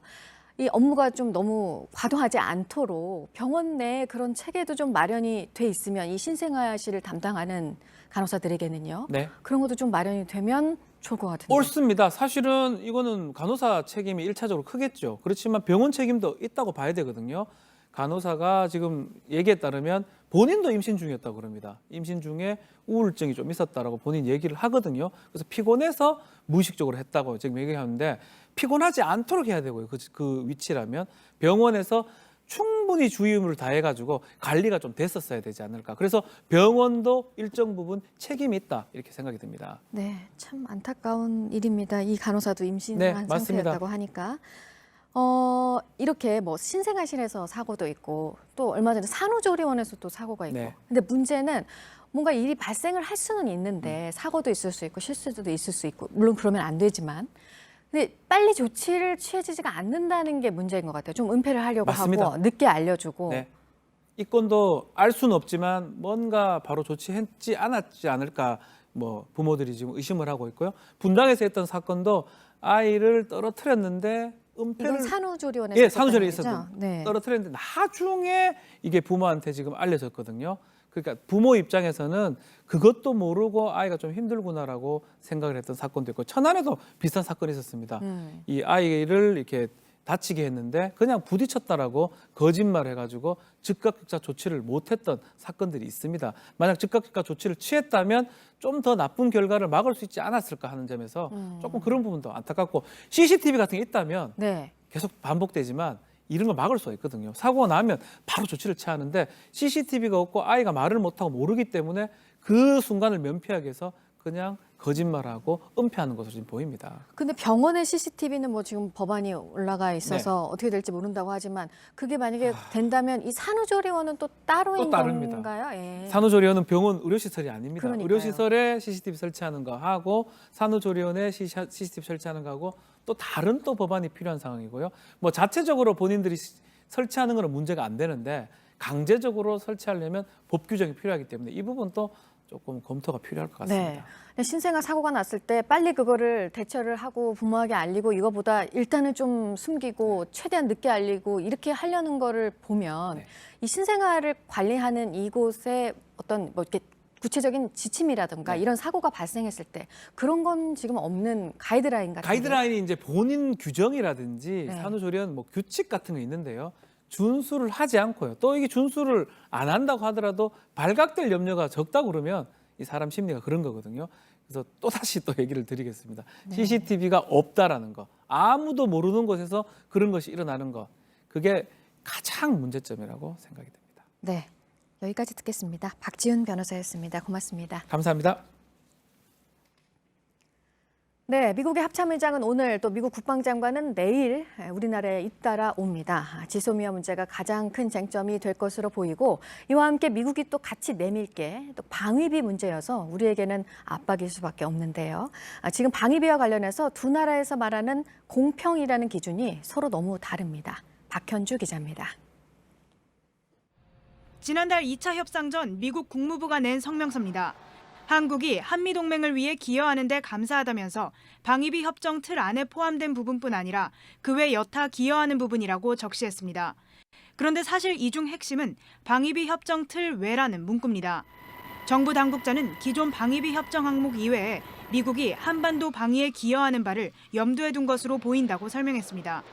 이 업무가 좀 너무 과도하지 않도록 병원 내에 그런 체계도 좀 마련이 돼 있으면 이 신생아실을 담당하는 간호사들에게는요. 그런 것도 좀 마련이 되면 좋을 것 같은데. 옳습니다. 사실은 이거는 간호사 책임이 1차적으로 크겠죠. 그렇지만 병원 책임도 있다고 봐야 되거든요. 간호사가 지금 얘기에 따르면 본인도 임신 중이었다고 그럽니다. 임신 중에 우울증이 좀 있었다라고 본인 얘기를 하거든요. 그래서 피곤해서 무의식적으로 했다고 지금 얘기하는데 피곤하지 않도록 해야 되고요. 그 위치라면 병원에서 충분히 주의 의무를 다해가지고 관리가 좀 됐었어야 되지 않을까. 그래서 병원도 일정 부분 책임이 있다 이렇게 생각이 듭니다. 네, 참 안타까운 일입니다. 이 간호사도 임신한 네, 상태였다고 하니까. 이렇게 뭐 신생아실에서 사고도 있고 또 얼마 전에 산후조리원에서 또 사고가 있고. 네. 근데 문제는 뭔가 일이 발생을 할 수는 있는데 사고도 있을 수 있고 실수도 있을 수 있고 물론 그러면 안 되지만 근데 빨리 조치를 취해지지가 않는다는 게 문제인 것 같아요. 좀 은폐를 하려고 맞습니다. 하고 늦게 알려주고. 네. 이 건도 알 수는 없지만 뭔가 바로 조치했지 않았지 않을까 뭐 부모들이 지금 의심을 하고 있고요. 분당에서 했던 사건도 아이를 떨어뜨렸는데 은폐를 이건 산후조리원에서 예, 산후조리에 있었던 네. 떨어뜨렸는데 나중에 이게 부모한테 지금 알려졌거든요. 그러니까 부모 입장에서는 그것도 모르고 아이가 좀 힘들구나라고 생각을 했던 사건도 있고 천안에도 비슷한 사건이 있었습니다. 이 아이를 이렇게 다치게 했는데 그냥 부딪혔다라고 거짓말해가지고 즉각즉각 조치를 못했던 사건들이 있습니다. 만약 즉각즉각 조치를 취했다면 좀 더 나쁜 결과를 막을 수 있지 않았을까 하는 점에서 조금 그런 부분도 안타깝고 CCTV 같은 게 있다면 네. 계속 반복되지만 이런 걸 막을 수가 있거든요. 사고가 나면 바로 조치를 취하는데 CCTV가 없고 아이가 말을 못하고 모르기 때문에 그 순간을 면피하기 위해서 그냥 거짓말하고 은폐하는 것으로 지금 보입니다. 근데 병원의 CCTV는 뭐 지금 법안이 올라가 있어서 어떻게 될지 모른다고 하지만 그게 만약에 된다면 이 산후조리원은 또 따로인 다릅니다. 건가요? 예. 산후조리원은 병원 의료시설이 아닙니다. 그러니까요. 의료시설에 CCTV 설치하는 거 하고 산후조리원에 CCTV 설치하는 거 하고 또 다른 또 법안이 필요한 상황이고요. 뭐 자체적으로 본인들이 설치하는 거는 문제가 안 되는데 강제적으로 설치하려면 법 규정이 필요하기 때문에 이 부분도 조금 검토가 필요할 것 같습니다. 네. 신생아 사고가 났을 때 빨리 그거를 대처를 하고 부모에게 알리고 이거보다 일단은 좀 숨기고 최대한 늦게 알리고 이렇게 하려는 거를 보면 이 신생아를 관리하는 이곳에 어떤 뭐 이렇게 구체적인 지침이라든가 이런 사고가 발생했을 때 그런 건 지금 없는 가이드라인 같은 가이드라인이 이제 본인 규정이라든지 산후조리원 뭐 규칙 같은 거 있는데요. 준수를 하지 않고요. 또 이게 준수를 안 한다고 하더라도 발각될 염려가 적다고 그러면 이 사람 심리가 그런 거거든요. 그래서 또 다시 또 얘기를 드리겠습니다. CCTV가 없다라는 거, 아무도 모르는 곳에서 그런 것이 일어나는 것, 그게 가장 문제점이라고 생각이 됩니다. 네, 여기까지 듣겠습니다. 박지훈 변호사였습니다. 고맙습니다. 감사합니다. 네, 미국의 합참의장은 오늘 또 미국 국방장관은 내일 우리나라에 잇따라 옵니다. 지소미아 문제가 가장 큰 쟁점이 될 것으로 보이고 이와 함께 미국이 또 같이 내밀 게 또 방위비 문제여서 우리에게는 압박일 수밖에 없는데요. 지금 방위비와 관련해서 두 나라에서 말하는 공평이라는 기준이 서로 너무 다릅니다. 박현주 기자입니다. 지난달 2차 협상 전 미국 국무부가 낸 성명서입니다. 한국이 한미동맹을 위해 기여하는 데 감사하다면서 방위비 협정 틀 안에 포함된 부분뿐 아니라 그 외 여타 기여하는 부분이라고 적시했습니다. 그런데 사실 이 중 핵심은 방위비 협정 틀 외라는 문구입니다. 정부 당국자는 기존 방위비 협정 항목 이외에 미국이 한반도 방위에 기여하는 바를 염두에 둔 것으로 보인다고 설명했습니다.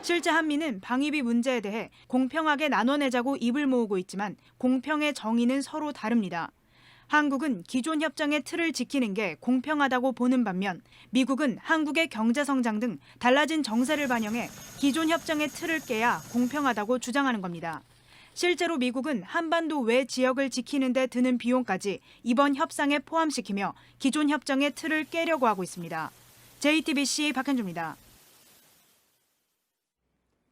실제 한미는 방위비 문제에 대해 공평하게 나눠내자고 입을 모으고 있지만 공평의 정의는 서로 다릅니다. 한국은 기존 협정의 틀을 지키는 게 공평하다고 보는 반면 미국은 한국의 경제 성장 등 달라진 정세를 반영해 기존 협정의 틀을 깨야 공평하다고 주장하는 겁니다. 실제로 미국은 한반도 외 지역을 지키는 데 드는 비용까지 이번 협상에 포함시키며 기존 협정의 틀을 깨려고 하고 있습니다. JTBC 박현주입니다.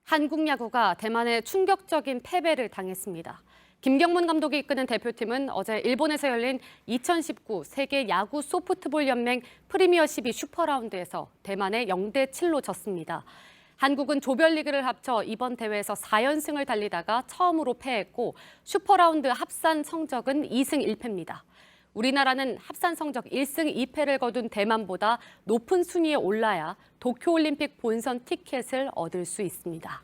한국 야구가 대만에 충격적인 패배를 당했습니다. 김경문 감독이 이끄는 대표팀은 어제 일본에서 열린 2019 세계 야구 소프트볼 연맹 프리미어 12 슈퍼라운드에서 대만에 0대7로 졌습니다. 한국은 조별리그를 합쳐 이번 대회에서 4연승을 달리다가 처음으로 패했고 슈퍼라운드 합산 성적은 2승 1패입니다. 우리나라는 합산 성적 1승 2패를 거둔 대만보다 높은 순위에 올라야 도쿄올림픽 본선 티켓을 얻을 수 있습니다.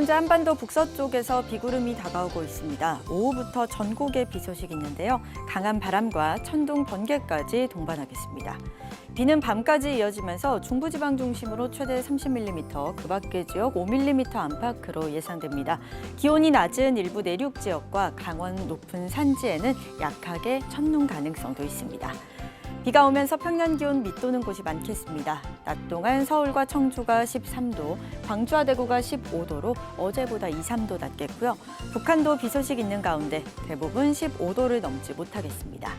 현재 한반도 북서쪽에서 비구름이 다가오고 있습니다. 오후부터 전국에 비 소식이 있는데요. 강한 바람과 천둥, 번개까지 동반하겠습니다. 비는 밤까지 이어지면서 중부지방 중심으로 최대 30mm, 그 밖의 지역 5mm 안팎으로 예상됩니다. 기온이 낮은 일부 내륙 지역과 강원 높은 산지에는 약하게 첫눈 가능성도 있습니다. 비가 오면서 평년 기온 밑도는 곳이 많겠습니다. 낮 동안 서울과 청주가 13도, 광주와 대구가 15도로 어제보다 2, 3도 낮겠고요. 북한도 비 소식 있는 가운데 대부분 15도를 넘지 못하겠습니다.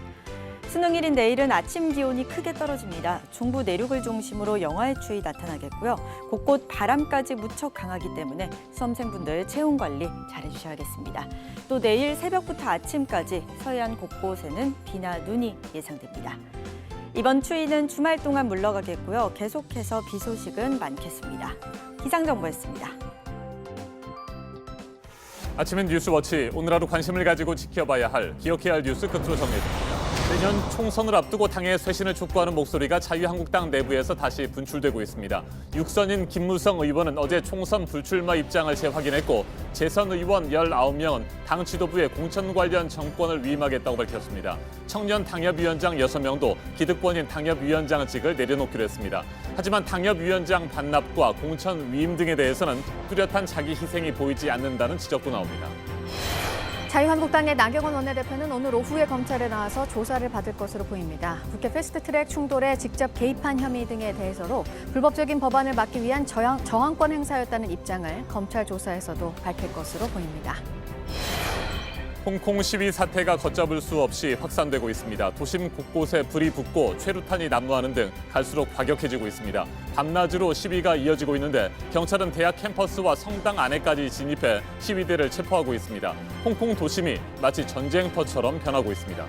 수능일인 내일은 아침 기온이 크게 떨어집니다. 중부 내륙을 중심으로 영하의 추위 나타나겠고요. 곳곳 바람까지 무척 강하기 때문에 수험생분들 체온 관리 잘해주셔야겠습니다. 또 내일 새벽부터 아침까지 서해안 곳곳에는 비나 눈이 예상됩니다. 이번 추위는 주말 동안 물러가겠고요. 계속해서 비 소식은 많겠습니다. 기상정보였습니다. 아침엔 뉴스워치, 오늘 하루 관심을 가지고 지켜봐야 할, 기억해야 할 뉴스 끝으로 정리해드립니다. 내년 총선을 앞두고 당의 쇄신을 촉구하는 목소리가 자유한국당 내부에서 다시 분출되고 있습니다. 육선인 김무성 의원은 어제 총선 불출마 입장을 재확인했고, 재선 의원 19명은 당 지도부에 공천 관련 정권을 위임하겠다고 밝혔습니다. 청년 당협위원장 6명도 기득권인 당협위원장직을 내려놓기로 했습니다. 하지만 당협위원장 반납과 공천 위임 등에 대해서는 뚜렷한 자기 희생이 보이지 않는다는 지적도 나옵니다. 자유한국당의 나경원 원내대표는 오늘 오후에 검찰에 나와서 조사를 받을 것으로 보입니다. 국회 패스트트랙 충돌에 직접 개입한 혐의 등에 대해서로 불법적인 법안을 막기 위한 저항권 행사였다는 입장을 검찰 조사에서도 밝힐 것으로 보입니다. 홍콩 시위 사태가 걷잡을 수 없이 확산되고 있습니다. 도심 곳곳에 불이 붙고 최루탄이 난무하는 등 갈수록 과격해지고 있습니다. 밤낮으로 시위가 이어지고 있는데 경찰은 대학 캠퍼스와 성당 안에까지 진입해 시위대를 체포하고 있습니다. 홍콩 도심이 마치 전쟁터처럼 변하고 있습니다.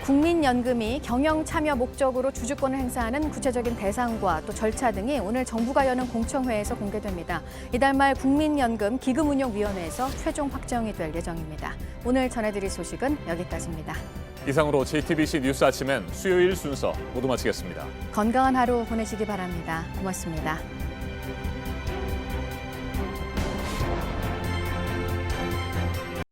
국민연금이 경영 참여 목적으로 주주권을 행사하는 구체적인 대상과 또 절차 등이 오늘 정부가 여는 공청회에서 공개됩니다. 이달 말 국민연금 기금운용위원회에서 최종 확정이 될 예정입니다. 오늘 전해드릴 소식은 여기까지입니다. 이상으로 JTBC 뉴스 아침엔 수요일 순서 모두 마치겠습니다. 건강한 하루 보내시기 바랍니다. 고맙습니다.